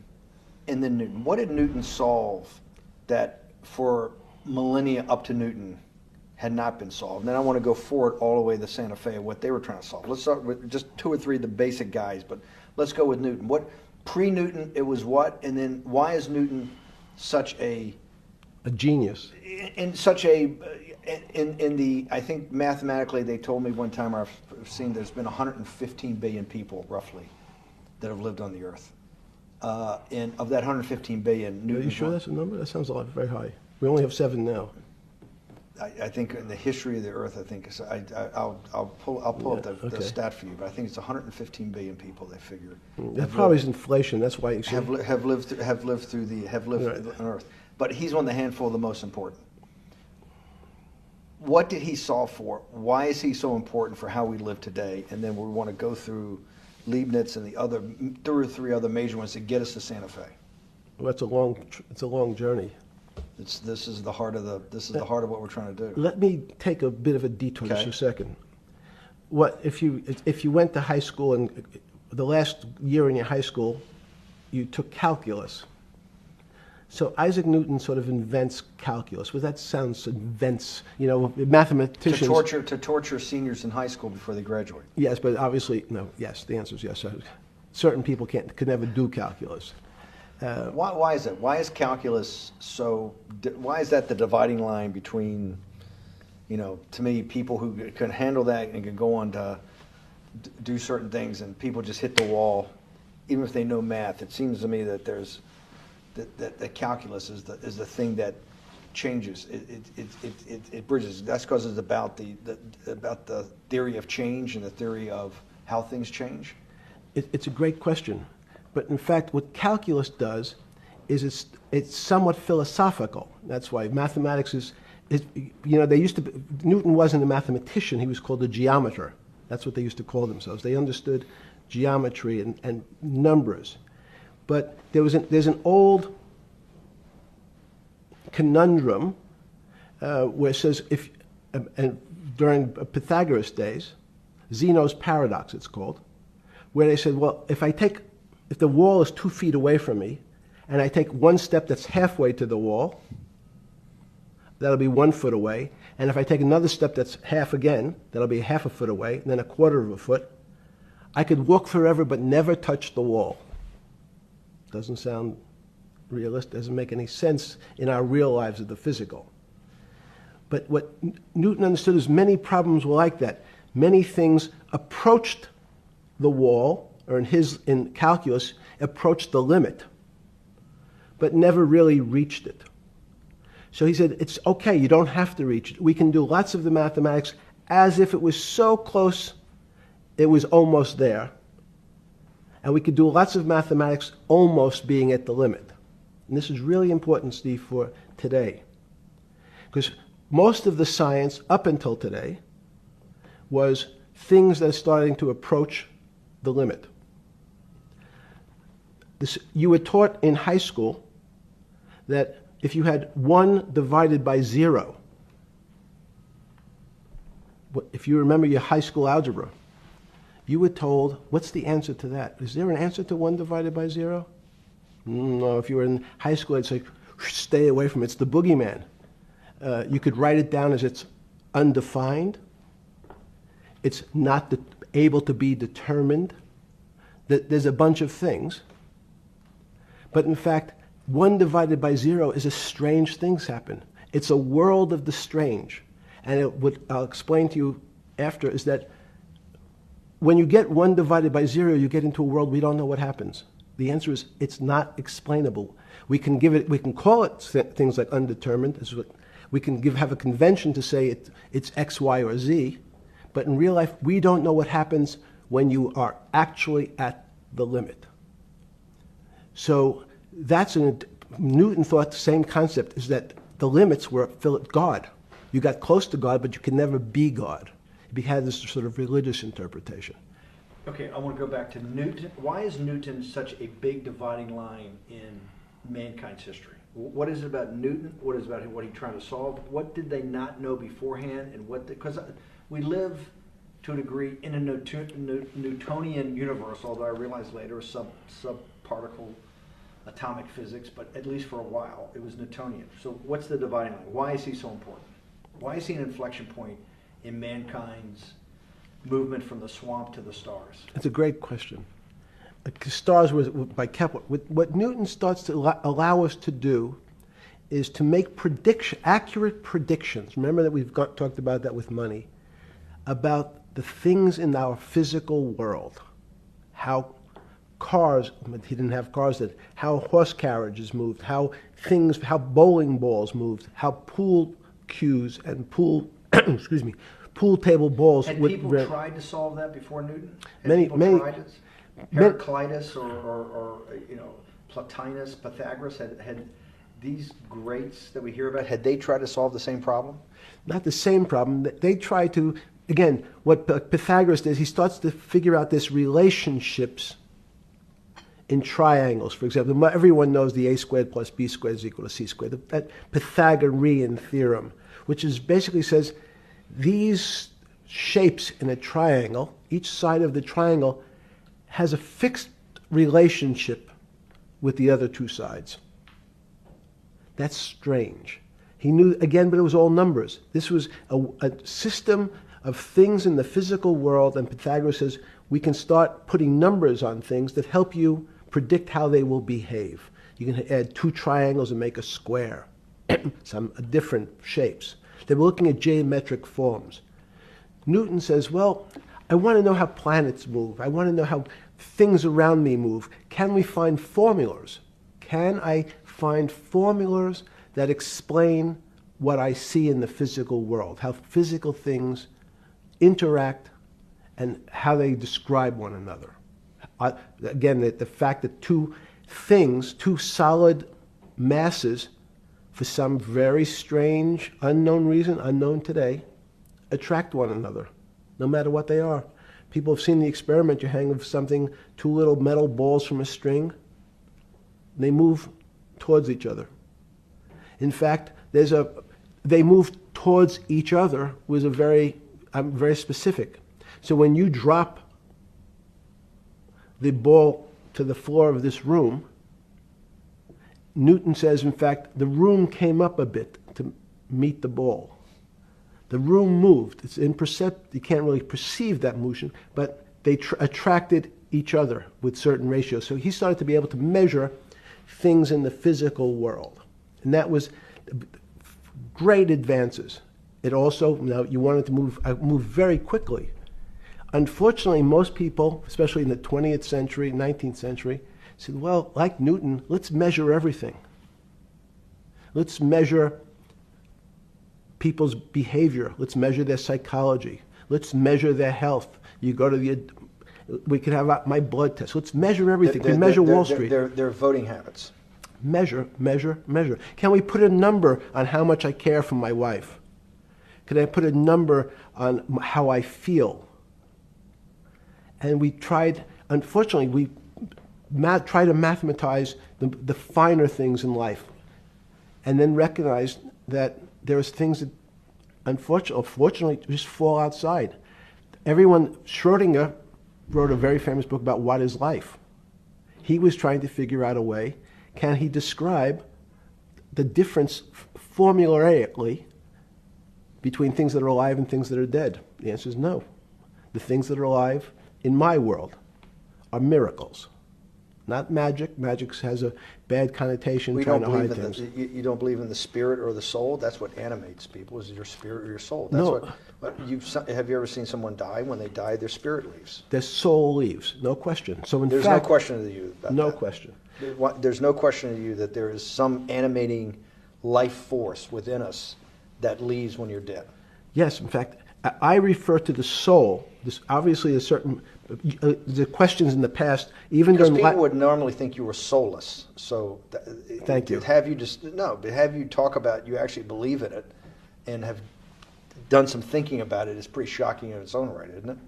and then Newton. What did Newton solve that for millennia up to Newton had not been solved? And then I want to go forward all the way to Santa Fe, what they were trying to solve. Let's start with just 2 or 3 of the basic guys, but let's go with Newton. What pre-Newton, it was what? And then why is Newton such a genius? In such a in the, I think mathematically they told me one time, I've seen there's been 115 billion people roughly that have lived on the earth. And of that 115 billion, Newton. Are you sure that's a number? That sounds a lot very high. We only have 7 now. I think in the history of the earth, I think I'll pull up the stat for you, but I think it's 115 billion people. They figure that probably is inflation. That's why you have lived on Earth. But he's one of the handful of the most important. What did he solve for? Why is he so important for how we live today? And then we want to go through Leibniz and the other 2 or 3 other major ones to get us to Santa Fe? Well, it's a long journey. This is the heart of what we're trying to do. Let me take a bit of a detour just Okay. a second. What if you went to high school and the last year in your high school, you took calculus? So Isaac Newton sort of invents calculus. Well, that sounds invents. Mathematicians. To torture seniors in high school before they graduate. Yes, but obviously no. Yes, the answer is yes. Certain people could never do calculus. Why is that? Why is calculus so? Why is that the dividing line between, to me, people who can handle that and can go on to do certain things, and people just hit the wall, even if they know math? It seems to me that there's that calculus is the thing that changes. It bridges. That's because it's about the theory of change and the theory of how things change. It's a great question. But in fact, what calculus does is it's somewhat philosophical. That's why mathematics Newton wasn't a mathematician, he was called a geometer. That's what they used to call themselves. They understood geometry and numbers. But there's an old conundrum where it says, during Pythagoras' days, Zeno's paradox it's called, where they said, well, if the wall is 2 feet away from me, and I take one step that's halfway to the wall, that'll be 1 foot away. And if I take another step that's half again, that'll be half a foot away, and then a quarter of a foot. I could walk forever but never touch the wall. Doesn't sound realistic, doesn't make any sense in our real lives of the physical. But what Newton understood is many problems were like that. Many things approached the wall, or in calculus, approached the limit, but never really reached it. So he said, it's okay, you don't have to reach it. We can do lots of the mathematics as if it was so close, it was almost there. And we could do lots of mathematics almost being at the limit. And this is really important, Steve, for today. Because most of the science up until today was things that are starting to approach the limit. You were taught in high school that if you had 1 divided by 0, if you remember your high school algebra, you were told, what's the answer to that? Is there an answer to 1 divided by 0? No, if you were in high school, I'd say, stay away from it. It's the boogeyman. You could write it down as it's undefined. It's not able to be determined. There's a bunch of things. But in fact, 1 divided by 0 is a strange things happen. It's a world of the strange. And what I'll explain to you after is that when you get 1 divided by 0, you get into a world we don't know what happens. The answer is it's not explainable. We can call it things like undetermined. We can have a convention to say it's X, Y, or Z. But in real life, we don't know what happens when you are actually at the limit. So Newton thought the same concept is that the limits were God. You got close to God, but you could never be God. He had this sort of religious interpretation. Okay, I want to go back to Newton. Why is Newton such a big dividing line in mankind's history? What is it about Newton? What is it about what he tried to solve? What did they not know beforehand? And because we live to a degree in a Newtonian universe, although I realized later subparticle atomic physics, but at least for a while it was Newtonian. So what's the dividing line? Why is he so important? Why is he an inflection point in mankind's movement from the swamp to the stars? It's a great question. Stars was by Kepler. What Newton starts to allow us to do is to make accurate predictions. Remember that we've talked about that with money, about the things in our physical world, how cars, but he didn't have cars then, how horse carriages moved, how bowling balls moved, how pool cues and pool table balls. Had people tried to solve that before Newton? Many tried it? Heraclitus or Plotinus, Pythagoras had these greats that we hear about. Had they tried to solve the same problem? Not the same problem. They tried to again, what Pythagoras does, he starts to figure out this relationships in triangles. For example, everyone knows the a squared plus b squared is equal to c squared. That Pythagorean theorem, which is basically says these shapes in a triangle, each side of the triangle has a fixed relationship with the other two sides. That's strange. He knew, again, but it was all numbers. This was a system of things in the physical world, and Pythagoras says we can start putting numbers on things that help you predict how they will behave. You can add two triangles and make a square, some different shapes. They were looking at geometric forms. Newton says, well, I want to know how planets move. I want to know how things around me move. Can we find formulas? Can I find formulas that explain what I see in the physical world, how physical things interact and how they describe one another? Again, the fact that two things, two solid masses, for some very strange, unknown reason, unknown today, attract one another, no matter what they are. People have seen the experiment. You hang something, two little metal balls from a string, and they move towards each other. In fact, they move towards each other was very specific. So when you drop the ball to the floor of this room, Newton says, in fact, the room came up a bit to meet the ball. The room moved. It's imperceptible. You can't really perceive that motion, but they attracted each other with certain ratios. So he started to be able to measure things in the physical world. And that was great advances. It also, now you wanted to move very quickly. Unfortunately, most people, especially in the 20th century, 19th century, said, well, like Newton, let's measure everything. Let's measure people's behavior. Let's measure their psychology. Let's measure their health. You go to we could have my blood test. Let's measure everything. We measure Wall Street. Their voting habits. Measure, measure, measure. Can we put a number on how much I care for my wife? Can I put a number on how I feel? And we tried, unfortunately, we try to mathematize the finer things in life, and then recognize that there's things that unfortunately just fall outside. Schrodinger wrote a very famous book about what is life. He was trying to figure out a way, can he describe the difference formulaically between things that are alive and things that are dead? The answer is no. The things that are alive in my world are miracles, not magic. Magic has a bad connotation, trying to hide things. You don't believe in the spirit or the soul? That's what animates people, is your spirit or your soul. That's No. Have you ever seen someone die? When they die, their spirit leaves. Their soul leaves, no question. So in There's fact, no question to you about no that. question. There's no question to you that there is some animating life force within us that leaves when you're dead. Yes, in fact, I refer to the soul. This obviously a certain the questions in the past, even Because during people would normally think you were soulless. So Thank you. But have you talk about you actually believe in it and have done some thinking about it is pretty shocking in its own right, isn't it?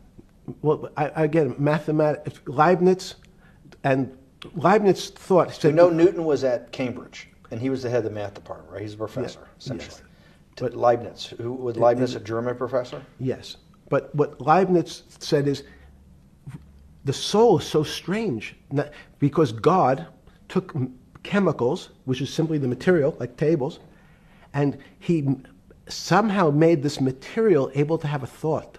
Well, again, mathematics, Leibniz thought. So Newton was at Cambridge, and he was the head of the math department, right? He's a professor, essentially. Yes. But Leibniz, was Leibniz a German professor? Yes, but what Leibniz said is the soul is so strange because God took chemicals, which is simply the material, like tables, and he somehow made this material able to have a thought.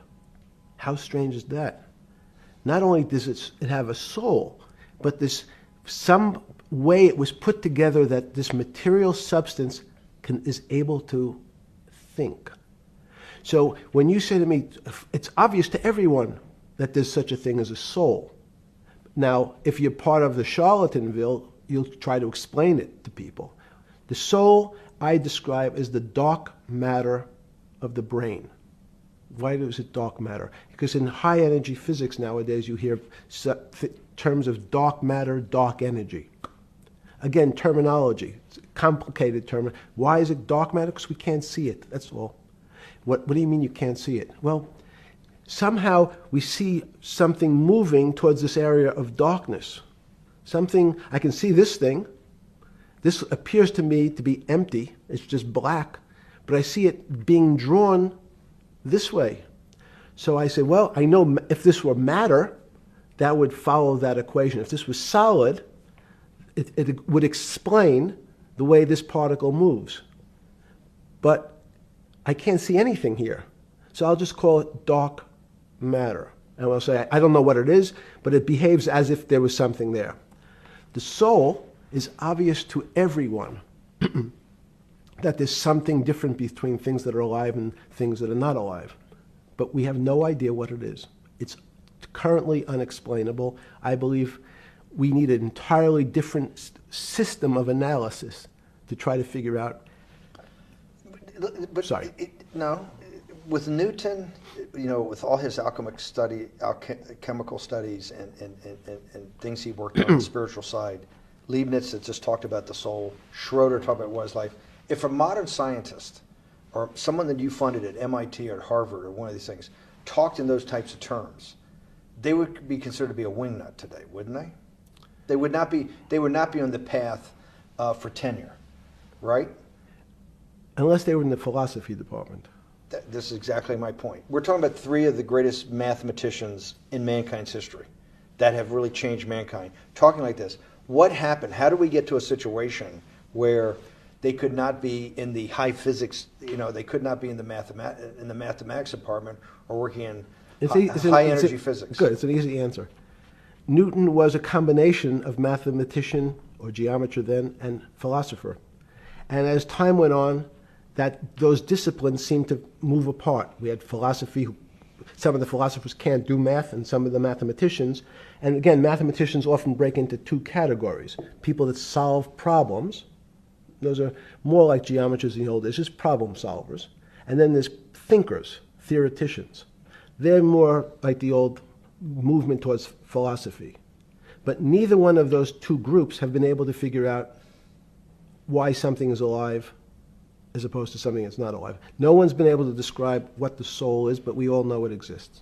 How strange is that? Not only does it have a soul, but some way it was put together that this material substance is able to think. So when you say to me, it's obvious to everyone that there's such a thing as a soul. Now, if you're part of the Charlatanville, you'll try to explain it to people. The soul I describe as the dark matter of the brain. Why is it dark matter? Because in high energy physics nowadays you hear terms of dark matter, dark energy. Again, terminology, it's a complicated term. Why is it dark matter? Because we can't see it, that's all. What do you mean you can't see it? Well, somehow we see something moving towards this area of darkness. Something, I can see this thing. This appears to me to be empty. It's just black. But I see it being drawn this way. So I say, well, I know if this were matter, that would follow that equation. If this was solid, it would explain the way this particle moves. But I can't see anything here. So I'll just call it dark matter. And I'll say, I don't know what it is, but it behaves as if there was something there. The soul is obvious to everyone that there's something different between things that are alive and things that are not alive. But we have no idea what it is. It's currently unexplainable. I believe we need an entirely different system of analysis to try to figure out. But Sorry. No, with Newton, with all his alchemical studies and things he worked on the spiritual side, Leibniz that just talked about the soul, Schroeder talked about what is life. If a modern scientist or someone that you funded at MIT or at Harvard or one of these things talked in those types of terms, they would be considered to be a wingnut today, wouldn't they? They would not be. They would not be on the path for tenure, right? Unless they were in the philosophy department. This is exactly my point. We're talking about three of the greatest mathematicians in mankind's history that have really changed mankind. Talking like this, what happened? How do we get to a situation where they could not be in the high physics? They could not be in the mathematics department or working in high energy physics. Good. It's an easy answer. Newton was a combination of mathematician or geometer then and philosopher, and as time went on, those disciplines seemed to move apart. We had philosophy. Some of the philosophers can't do math, and some of the mathematicians. And again, mathematicians often break into two categories: people that solve problems. Those are more like geometers in the old days, just problem solvers. And then there's thinkers, theoreticians. They're more like the old movement towards philosophy. But neither one of those two groups have been able to figure out why something is alive as opposed to something that's not alive. No one's been able to describe what the soul is, but we all know it exists.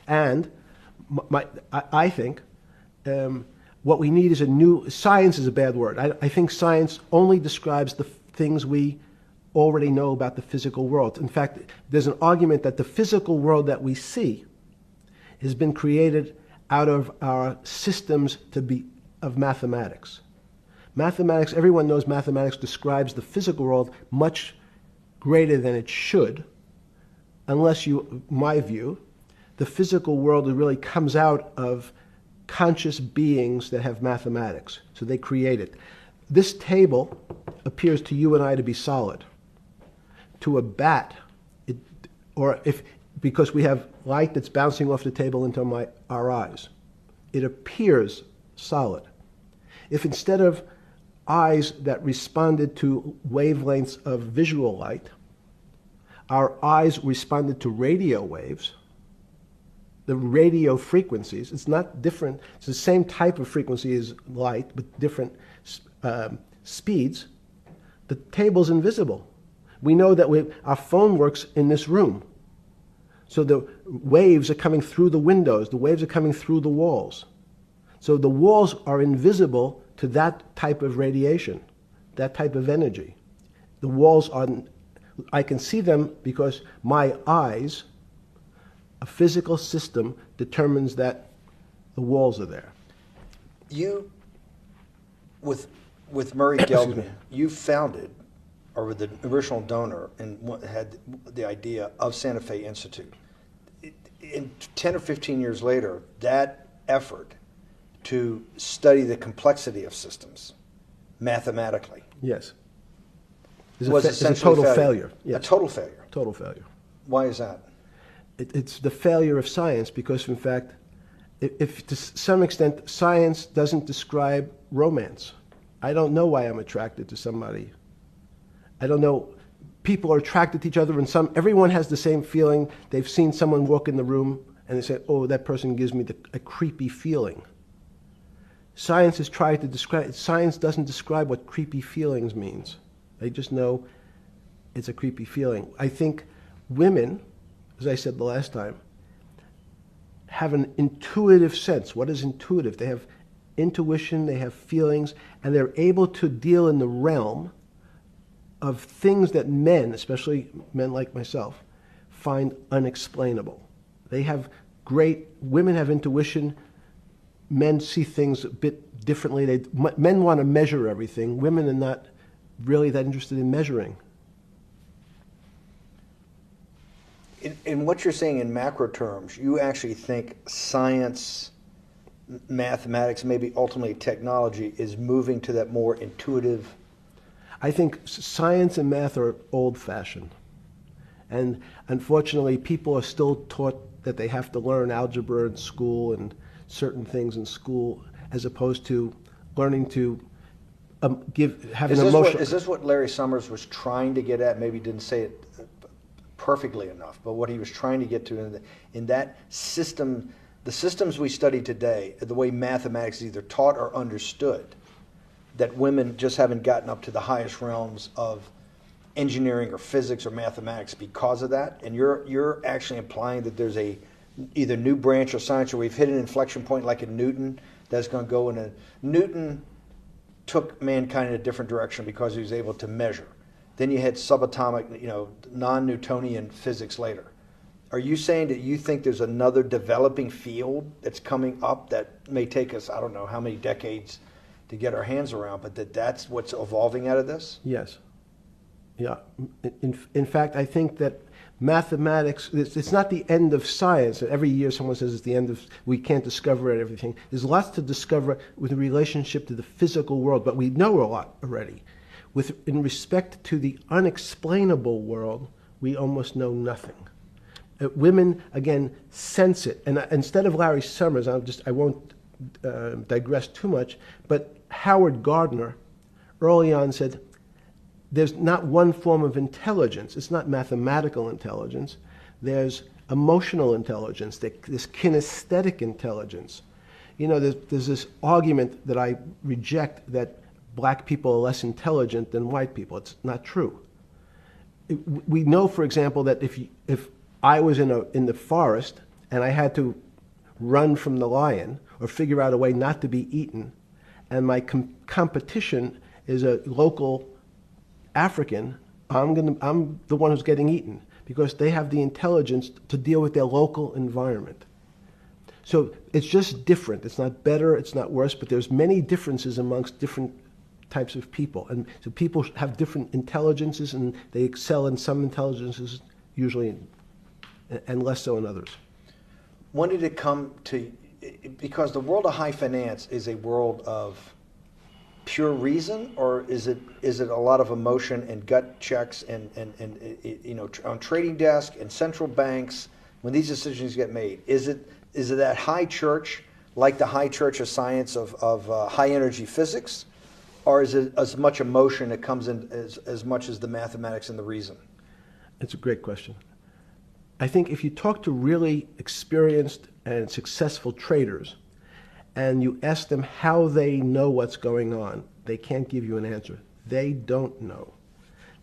And I think what we need is a new... Science is a bad word. I think science only describes the things we already know about the physical world. In fact, there's an argument that the physical world that we see has been created out of our systems of mathematics. Mathematics, everyone knows mathematics describes the physical world much greater than it should, unless my view, the physical world really comes out of conscious beings that have mathematics. So they create it. This table appears to you and I to be solid. To a bat, because we have light that's bouncing off the table into our eyes, it appears solid. If instead of eyes that responded to wavelengths of visual light, our eyes responded to radio waves, the radio frequencies, it's not different, it's the same type of frequency as light, but different speeds, the table's invisible. We know that our phone works in this room. So the waves are coming through the windows, the waves are coming through the walls. So the walls are invisible to that type of radiation, that type of energy. The walls I can see them because my eyes, a physical system, determines that the walls are there. You, with Murray Geldman, you founded, or were the original donor, and had the idea of Santa Fe Institute. In 10 or 15 years later, that effort to study the complexity of systems mathematically. Yes. Was it's a total failure. Yes. A total failure. Total failure. Why is that? It's the failure of science because, in fact, if to some extent science doesn't describe romance. I don't know why I'm attracted to somebody. I don't know. People are attracted to each other, and everyone has the same feeling. They've seen someone walk in the room, and they say, "Oh, that person gives me a creepy feeling." Science has tried to describe. Science doesn't describe what creepy feelings means. They just know it's a creepy feeling. I think women as I said the last time, have an intuitive sense. What is intuitive? They have intuition, they have feelings, and they're able to deal in the realm of things that men, especially men like myself, find unexplainable. They have women have intuition, men see things a bit differently. Men want to measure everything. Women are not really that interested in measuring. In what you're saying in macro terms, you actually think science, mathematics, maybe ultimately technology is moving to that more intuitive. I think science and math are old-fashioned. And unfortunately, people are still taught that they have to learn algebra in school and certain things in school, as opposed to learning to have an emotional. Is this what Larry Summers was trying to get at? Maybe he didn't say it perfectly enough, but what he was trying to get to in that system, the systems we study today, the way mathematics is either taught or understood, that women just haven't gotten up to the highest realms of engineering or physics or mathematics because of that. And you're actually implying that there's a either new branch of science, or we've hit an inflection point like in Newton that's going to go in a Newton took mankind in a different direction because he was able to measure. Then you had subatomic, non-Newtonian physics later. Are you saying that you think there's another developing field that's coming up that may take us, I don't know how many decades to get our hands around, but that's what's evolving out of this? Yes. Yeah. In fact, I think that mathematics, it's not the end of science. Every year someone says it's the end of, we can't discover everything. There's lots to discover with relationship to the physical world, but we know a lot already. In respect to the unexplainable world, we almost know nothing. Women, again, sense it. And instead of Larry Summers, I won't digress too much, but Howard Gardner early on said, there's not one form of intelligence. It's not mathematical intelligence. There's emotional intelligence. There's kinesthetic intelligence. There's this argument that I reject that black people are less intelligent than white people. It's not true. We know, for example, that if I was in the forest and I had to run from the lion or figure out a way not to be eaten, and my competition is a local African, I'm the one who's getting eaten because they have the intelligence to deal with their local environment. So it's just different. It's not better, it's not worse, but there's many differences amongst different types of people. And so people have different intelligences, and they excel in some intelligences usually, and less so in others. When did it come to, because the world of high finance is a world of pure reason, or is it a lot of emotion and gut checks and on trading desk and central banks when these decisions get made? Is it that high church, like the high church of science of high energy physics, or is it as much emotion that comes in as much as the mathematics and the reason? It's a great question. I think if you talk to really experienced and successful traders and you ask them how they know what's going on, they can't give you an answer. They don't know.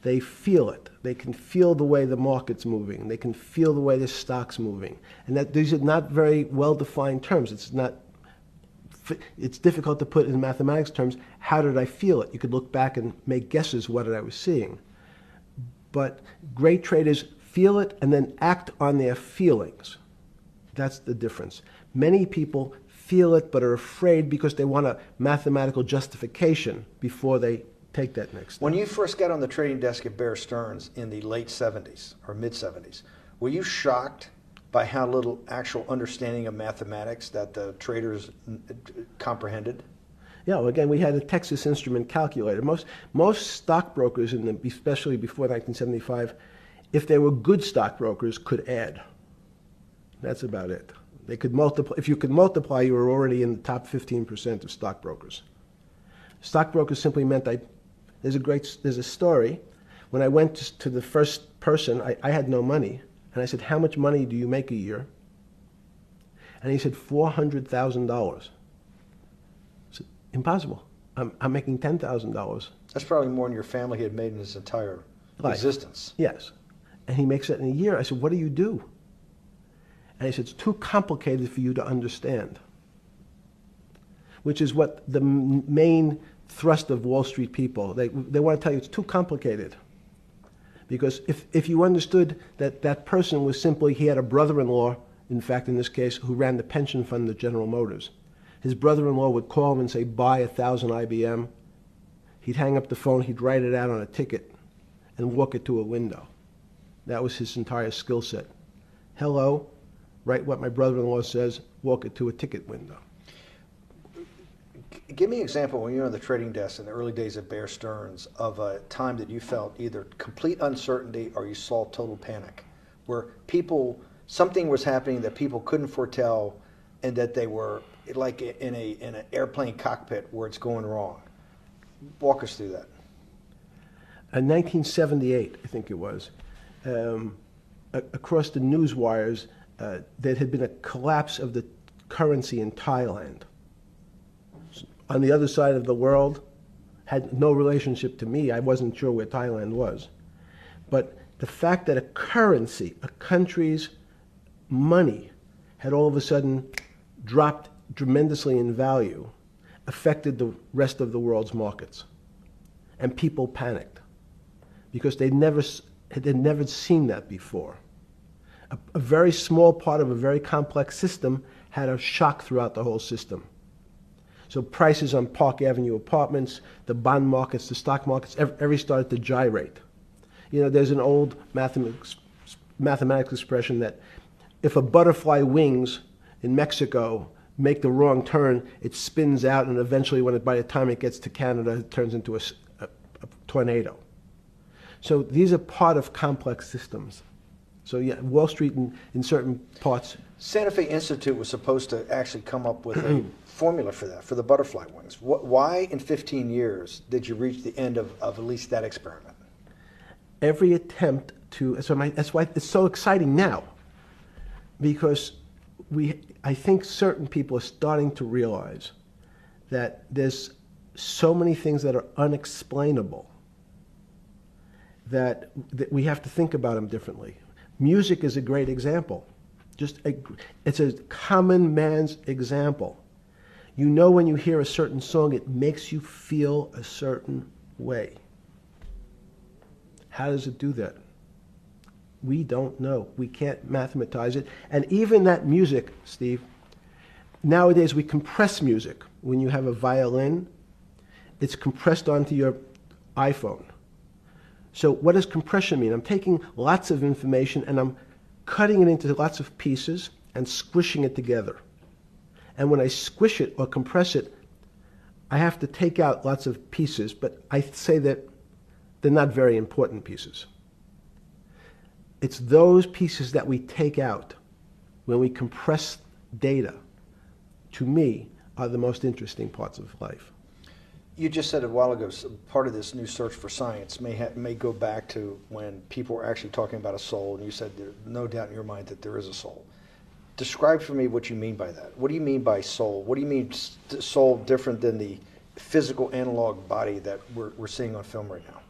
They feel it. They can feel the way the market's moving. They can feel the way the stock's moving. And that these are not very well-defined terms. It's difficult to put in mathematics terms, how did I feel it? You could look back and make guesses what I was seeing. But great traders feel it and then act on their feelings. That's the difference. Many people feel it but are afraid because they want a mathematical justification before they take that next step. When you first got on the trading desk at Bear Stearns in the late 70s or mid 70s, were you shocked by how little actual understanding of mathematics that the traders comprehended? Yeah, well, again, we had a Texas Instrument calculator. Most stockbrokers, especially before 1975, if they were good stockbrokers, could add. That's about it. They could multiply. If you could multiply, you were already in the top 15% of stockbrokers. Stockbrokers simply meant there's a story. When I went to the first person, I had no money. And I said, how much money do you make a year? And he said, $400,000. I said, impossible. I'm making $10,000. That's probably more than your family had made in its entire Life. existence. Yes. And he makes it in a year. I said, what do you do? And he said, it's too complicated for you to understand, which is what the main thrust of Wall Street people, they want to tell you it's too complicated. Because if you understood that that person was simply, he had a brother-in-law, in fact, in this case, who ran the pension fund at General Motors. His brother-in-law would call him and say, buy 1,000 IBM. He'd hang up the phone, he'd write it out on a ticket and walk it to a window. That was his entire skill set. Hello, write what my brother-in-law says, walk it to a ticket window. Give me an example when you were on the trading desk in the early days of Bear Stearns of a time that you felt either complete uncertainty or you saw total panic, where something was happening that people couldn't foretell and that they were like in an airplane cockpit where it's going wrong. Walk us through that. In 1978, I think it was, across the news wires, there had been a collapse of the currency in Thailand. On the other side of the world, had no relationship to me. I wasn't sure where Thailand was. But the fact that a currency, a country's money, had all of a sudden dropped tremendously in value, affected the rest of the world's markets. And people panicked because they'd never seen that before. A very small part of a very complex system had a shock throughout the whole system. So prices on Park Avenue apartments, the bond markets, the stock markets, every started to gyrate. You know, there's an old mathematics expression that if a butterfly wings in Mexico make the wrong turn, it spins out, and eventually, by the time it gets to Canada, it turns into a tornado. So these are part of complex systems. So yeah, Wall Street in certain parts. Santa Fe Institute was supposed to actually come up with a formula for that, for the butterfly wings. Why in 15 years did you reach the end of at least that experiment? Every attempt to, that's why it's so exciting now, because I think certain people are starting to realize that there's so many things that are unexplainable that we have to think about them differently. Music is a great example. It's a common man's example. You know, when you hear a certain song, it makes you feel a certain way. How does it do that? We don't know. We can't mathematize it. And even that music, Steve, nowadays we compress music. When you have a violin, it's compressed onto your iPhone. So what does compression mean? I'm taking lots of information and I'm cutting it into lots of pieces and squishing it together. And when I squish it or compress it, I have to take out lots of pieces, but I say that they're not very important pieces. It's those pieces that we take out when we compress data, to me, are the most interesting parts of life. You just said a while ago, part of this new search for science may go back to when people were actually talking about a soul, and you said there's no doubt in your mind that there is a soul. Describe for me what you mean by that. What do you mean by soul? What do you mean soul different than the physical analog body that we're seeing on film right now?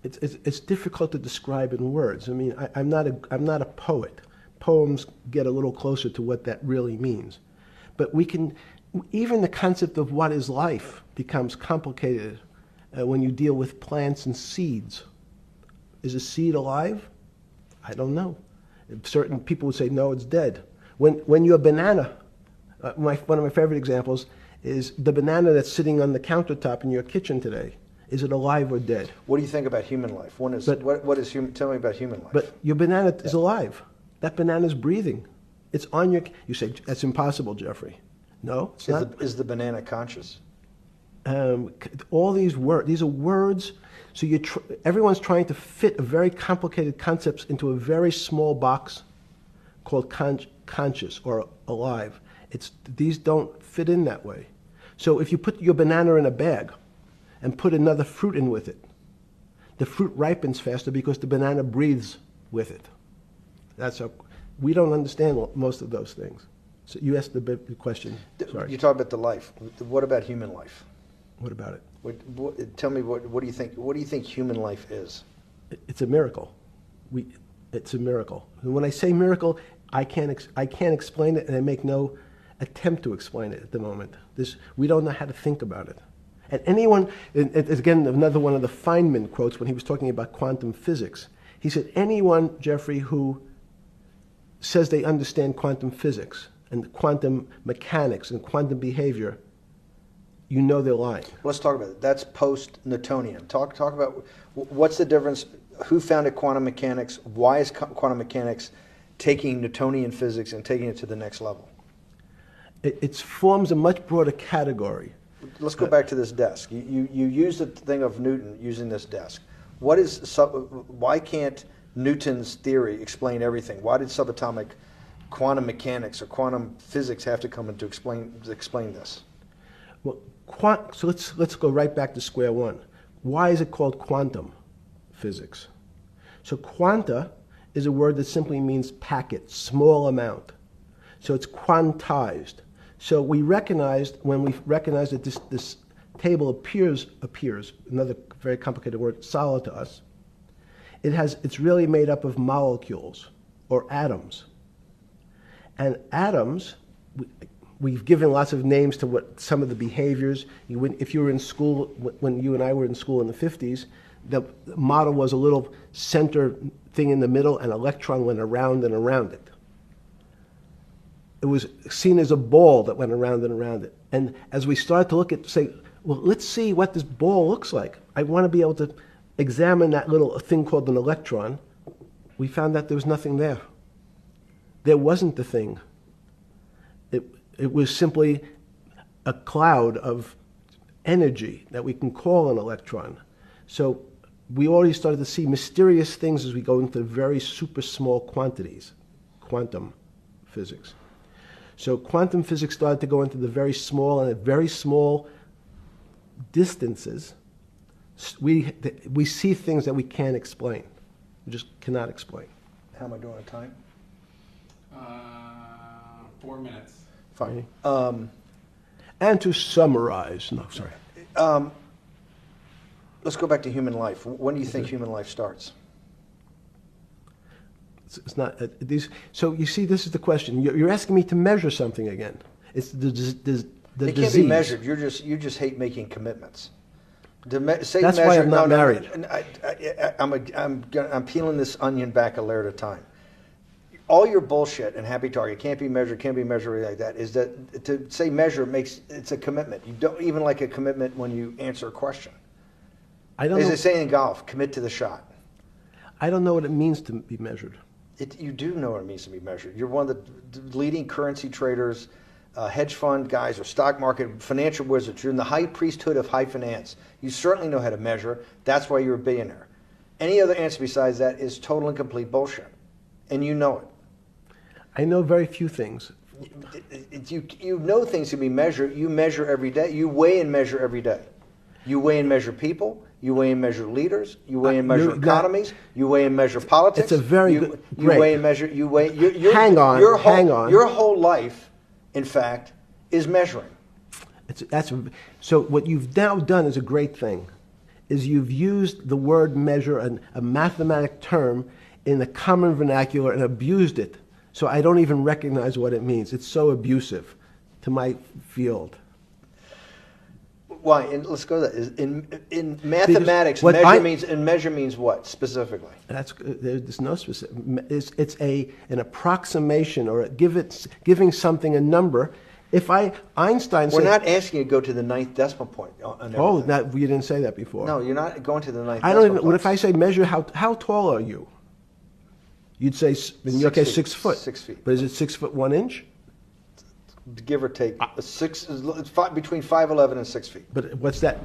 It's difficult to describe in words. I mean, I'm not a poet. Poems get a little closer to what that really means. But even the concept of what is life becomes complicated when you deal with plants and seeds. Is a seed alive? I don't know. Certain people would say, no, it's dead. When you're a banana, one of my favorite examples is the banana that's sitting on the countertop in your kitchen today. Is it alive or dead? What do you think about human life? Tell me about human life. But your banana is alive. That banana is breathing. It's on your. You say that's impossible, Jeffrey. No, it's not. Is the banana conscious? All these words. These are words. So everyone's trying to fit a very complicated concepts into a very small box called conscious or alive. These don't fit in that way. So if you put your banana in a bag and put another fruit in with it, the fruit ripens faster because the banana breathes with it. We don't understand most of those things. So you asked the big question. Sorry. You talk about the life. What about human life? What about it? Tell me what do you think? What do you think human life is? It's a miracle. It's a miracle. And when I say miracle, I can't explain it, and I make no attempt to explain it at the moment. We don't know how to think about it. And anyone, and again, another one of the Feynman quotes when he was talking about quantum physics. He said, anyone, Jeffrey, who says they understand quantum physics and quantum mechanics and quantum behavior, you know they're lying. Let's talk about it. That's post-Newtonian. Talk about what's the difference, who founded quantum mechanics, why is quantum mechanics taking Newtonian physics and taking it to the next level? It forms a much broader category. Let's go back to this desk. You use the thing of Newton using this desk. Why can't Newton's theory explain everything? Why did subatomic quantum mechanics or quantum physics have to come in to explain this? Well, so let's go right back to square one. Why is it called quantum physics? So quanta is a word that simply means packet, small amount. So it's quantized. So we recognized, when we recognized that this table appears, another very complicated word, solid to us, it's really made up of molecules or atoms. And atoms, we've given lots of names to what some of the behaviors. If you were in school, when you and I were in school in the 50s, the model was a little center thing in the middle, and an electron went around and around it. It was seen as a ball that went around and around it. And as we started to look at, say, well, let's see what this ball looks like. I want to be able to examine that little thing called an electron. We found that there was nothing there. There wasn't the thing. It was simply a cloud of energy that we can call an electron. So we already started to see mysterious things as we go into very super small quantities, quantum physics. So quantum physics started to go into the very small, and at very small distances, we see things that we can't explain. We just cannot explain. How am I doing on time? 4 minutes. Fine. And to summarize, no, sorry. Let's go back to human life. When do you think human life starts? It's not these. So you see, this is the question. You're asking me to measure something again. It's the disease. It can't be measured. You just hate making commitments. That's why I'm not married. I'm peeling this onion back a layer at a time. All your bullshit and happy target can't be measured like that. Is that to say measure it's a commitment. You don't even like a commitment when you answer a question. I don't. As know. they say in golf, commit to the shot. I don't know what it means to be measured. You do know what it means to be measured. You're one of the leading currency traders, hedge fund guys, or stock market financial wizards. You're in the high priesthood of high finance. You certainly know how to measure. That's why you're a billionaire. Any other answer besides that is total and complete bullshit, and you know it. I know very few things. You know things can be measured. You measure every day. You weigh and measure every day. You weigh and measure people. You weigh and measure leaders. You weigh and measure economies. You weigh and measure politics. It's a very good. You weigh and measure. You weigh. Hang on. Your whole life, in fact, is measuring. So what you've now done is a great thing, is you've used the word measure, a mathematic term, in the common vernacular and abused it. So I don't even recognize what it means. It's so abusive to my field. Why? And let's go to that. In mathematics, measure means what specifically? There's no specific. It's an approximation, or giving something a number. Einstein said, we're not asking you to go to the 9th decimal point. You didn't say that before. No, you're not going to the 9th. I don't even. What if I say measure how tall are you? You'd say in your case 6 foot. 6 feet. But is it 6 foot 1 inch? Give or take, between 5'11" and 6 feet. But what's that?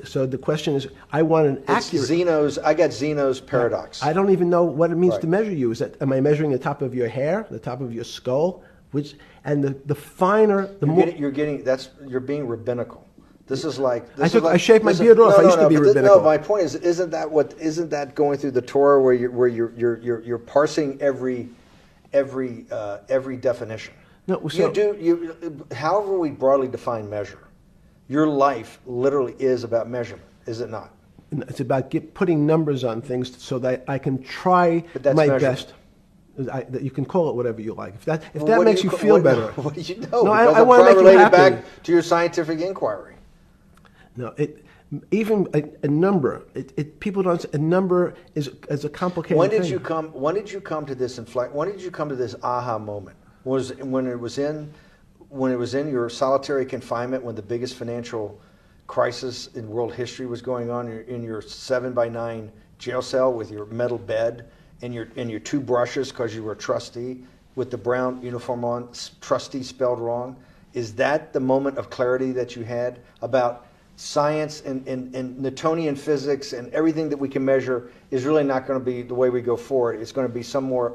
So the question is, I want an accurate. I got Zeno's paradox. I don't even know what it means to measure you. Am I measuring the top of your hair, the top of your skull, and the finer, the more you're being rabbinical. This is like I shaved my beard off. I used to be rabbinical. No, my point is, isn't that going through the Torah where you're parsing every definition? No, so, however we broadly define measure, your life literally is about measurement, is it not? It's about putting numbers on things so that I can try my best. That you can call it whatever you like. If that Well, that what do makes you ca- feel what- better. What do you know? No, Because I I'm wanna trying to make you relate it happy. back to your scientific inquiry. No, even a number. People don't. A number is a complicated When did thing. you come? When did you come to this When did you come to this aha moment? Was when it was in your solitary confinement, when the biggest financial crisis in world history was going on, in your 7x9 jail cell with your metal bed and your two brushes because you were a trustee with the brown uniform on, trustee spelled wrong. Is that the moment of clarity that you had about science and Newtonian physics and everything that we can measure is really not going to be the way we go forward? It's going to be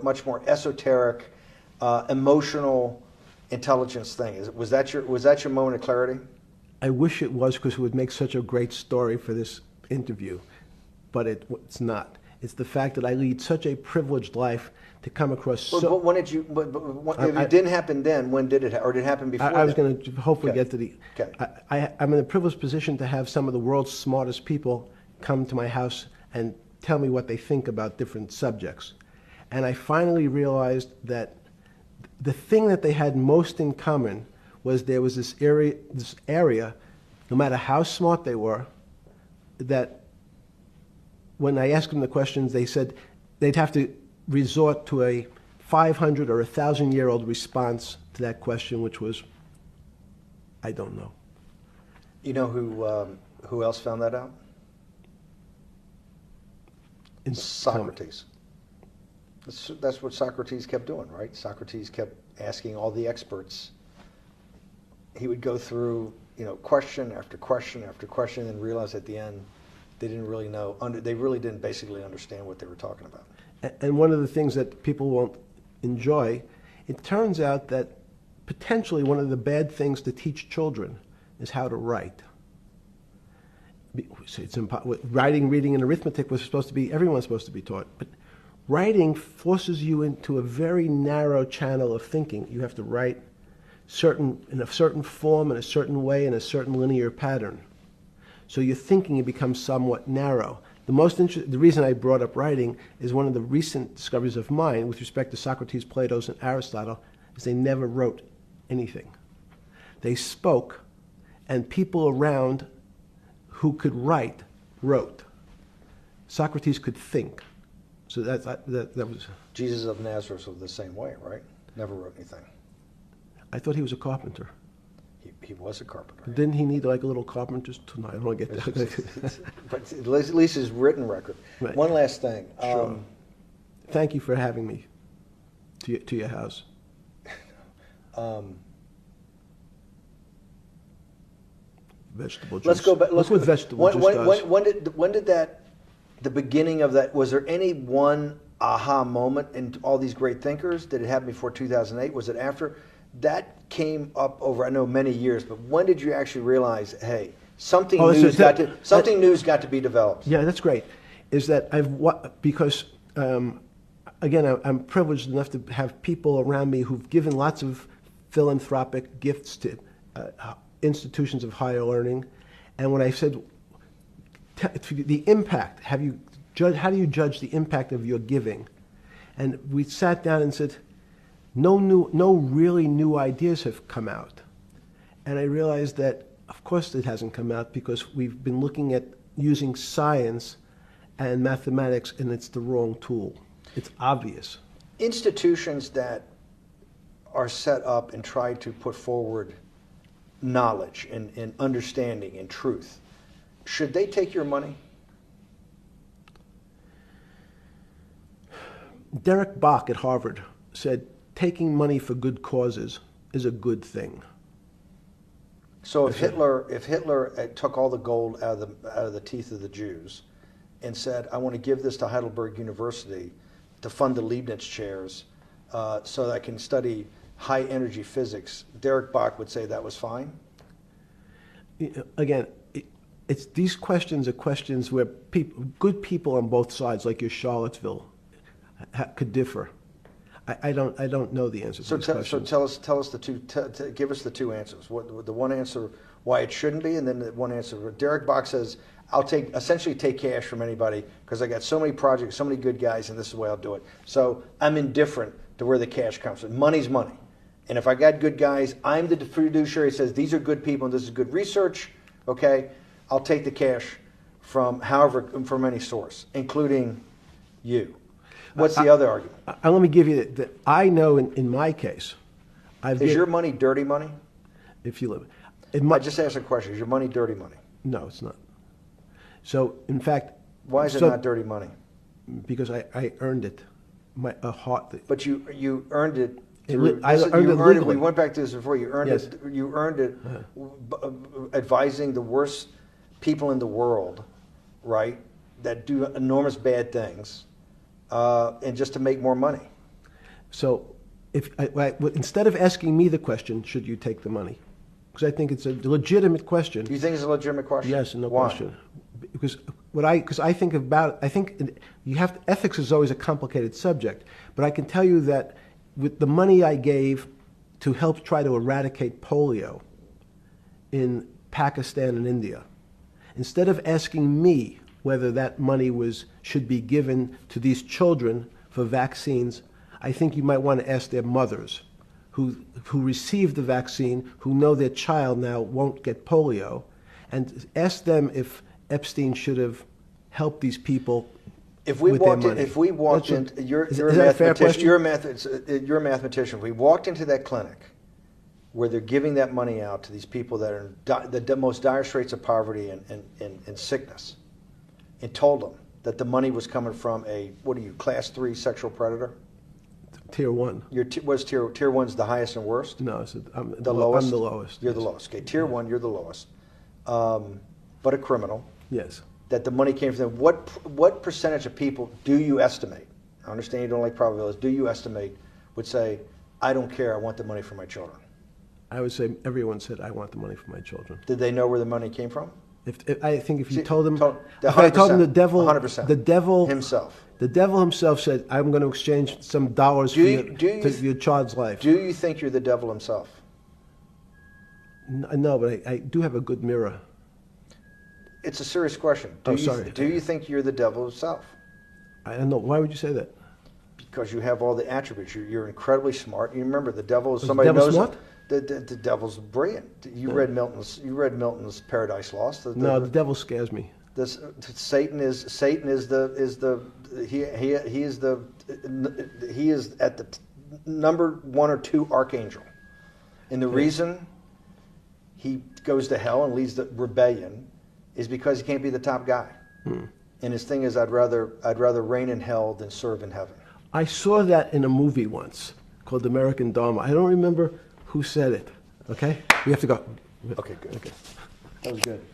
much more esoteric, emotional intelligence thing. Was that your moment of clarity? I wish it was, because it would make such a great story for this interview, but it's not. It's the fact that I lead such a privileged life to come across. But when did you? If it didn't happen then, when did it? Or did it happen before? I was then? going to hopefully Okay. get to the. Okay. I'm in a privileged position to have some of the world's smartest people come to my house and tell me what they think about different subjects, and I finally realized that the thing that they had most in common was there was this area, no matter how smart they were, that when I asked them the questions, they said they'd have to resort to a 500 or 1,000-year-old response to that question, which was, I don't know. You know who else found that out? Socrates. That's what Socrates kept doing, right? Socrates kept asking all the experts. He would go through, question after question after question, and realize at the end they didn't really know. They really didn't basically understand what they were talking about. And one of the things that people won't enjoy, it turns out that potentially one of the bad things to teach children is how to write. So writing, reading, and arithmetic was supposed to be, everyone's supposed to be taught. But writing forces you into a very narrow channel of thinking. You have to write in a certain form, in a certain way, in a certain linear pattern. So your thinking becomes somewhat narrow. The reason I brought up writing is one of the recent discoveries of mine with respect to Socrates, Plato, and Aristotle is they never wrote anything. They spoke, and people around who could write wrote. Socrates could think. So that was. Jesus of Nazareth was the same way, right? Never wrote anything. I thought he was a carpenter. He was a carpenter. Didn't he need like a little carpenter's tonight? I don't get that. But at least his written record. Right. One last thing. Sure. Thank you for having me to your house. Vegetable juice. Let's go back. Look what vegetable juice does. When did that? The beginning of that. Was there any one aha moment in all these great thinkers? Did it happen before 2008? Was it after? That came up over, I know, many years. But when did you actually realize, hey, something new's got to be developed? Yeah, that's great. Is that because again, I'm privileged enough to have people around me who've given lots of philanthropic gifts to institutions of higher learning, and when I said the impact, how do you judge the impact of your giving? And we sat down and said, no really new ideas have come out. And I realized that, of course, it hasn't come out because we've been looking at using science and mathematics, and it's the wrong tool. It's obvious. Institutions that are set up and try to put forward knowledge and understanding and truth, should they take your money? Derek Bach at Harvard said, taking money for good causes is a good thing. So if Hitler took all the gold out of the teeth of the Jews and said, I want to give this to Heidelberg University to fund the Leibniz chairs so that I can study high energy physics, Derek Bach would say that was fine? Again, these questions are questions where good people on both sides, like your Charlottesville, could differ. I don't know the answers to these questions. So tell us the two. Give us the two answers. The one answer why it shouldn't be, and then the one answer. Derek Bach says, I'll essentially take cash from anybody because I got so many projects, so many good guys, and this is the way I'll do it. So I'm indifferent to where the cash comes from. Money's money. And if I got good guys, I'm the fiduciary that says these are good people and this is good research, okay? I'll take the cash from any source, including you. What's the other argument? Let me give you that. I know in my case, Is your money dirty money? If you live, I just asked a question. Is your money dirty money? No, it's not. So, in fact, why is it not dirty money? Because I earned it, But you earned it. I earned it legally. We went back to this before. You earned it. You earned it, advising the worst people in the world, right? That do enormous bad things, and just to make more money. So, instead of asking me the question, should you take the money? Because I think it's a legitimate question. Do you think it's a legitimate question? Yes, no Why? question. Because I think about, ethics is always a complicated subject, but I can tell you that with the money I gave to help try to eradicate polio in Pakistan and India, instead of asking me whether that money should be given to these children for vaccines, I think you might want to ask their mothers who received the vaccine, who know their child now won't get polio, and ask them if Epstein should have helped these people with their money. If we walked in, you're a mathematician. If we walked into that clinic where they're giving that money out to these people that are in the most dire straits of poverty and sickness, and told them that the money was coming from class 3 sexual predator? Tier 1. What's tier 1's the highest and worst? No, I'm the lowest. I'm the lowest. You're the lowest. Okay, tier 1, you're the lowest. But a criminal. Yes. That the money came from them. What percentage of people do you estimate? I understand you don't like probabilities. Do you estimate would say, I don't care, I want the money for my children? I would say everyone said, I want the money for my children. Did they know where the money came from? I think if you told them, if I told them the devil, 100%. the devil himself. The devil himself said, I'm going to exchange some dollars for your child's life. Do you think you're the devil himself? No, but I do have a good mirror. It's a serious question. Sorry. Do you think you're the devil himself? I don't know. Why would you say that? Because you have all the attributes. You're incredibly smart. You remember, the devil is Was somebody the devil knows smart? The devil's brilliant. You read Milton's Paradise Lost. No, the devil scares me. Satan is at the number 1 or 2 archangel, and the reason he goes to hell and leads the rebellion is because he can't be the top guy. And his thing is, I'd rather reign in hell than serve in heaven. I saw that in a movie once called American Dharma. I don't remember who said it. Okay, we have to go. Okay, good. Okay. That was good.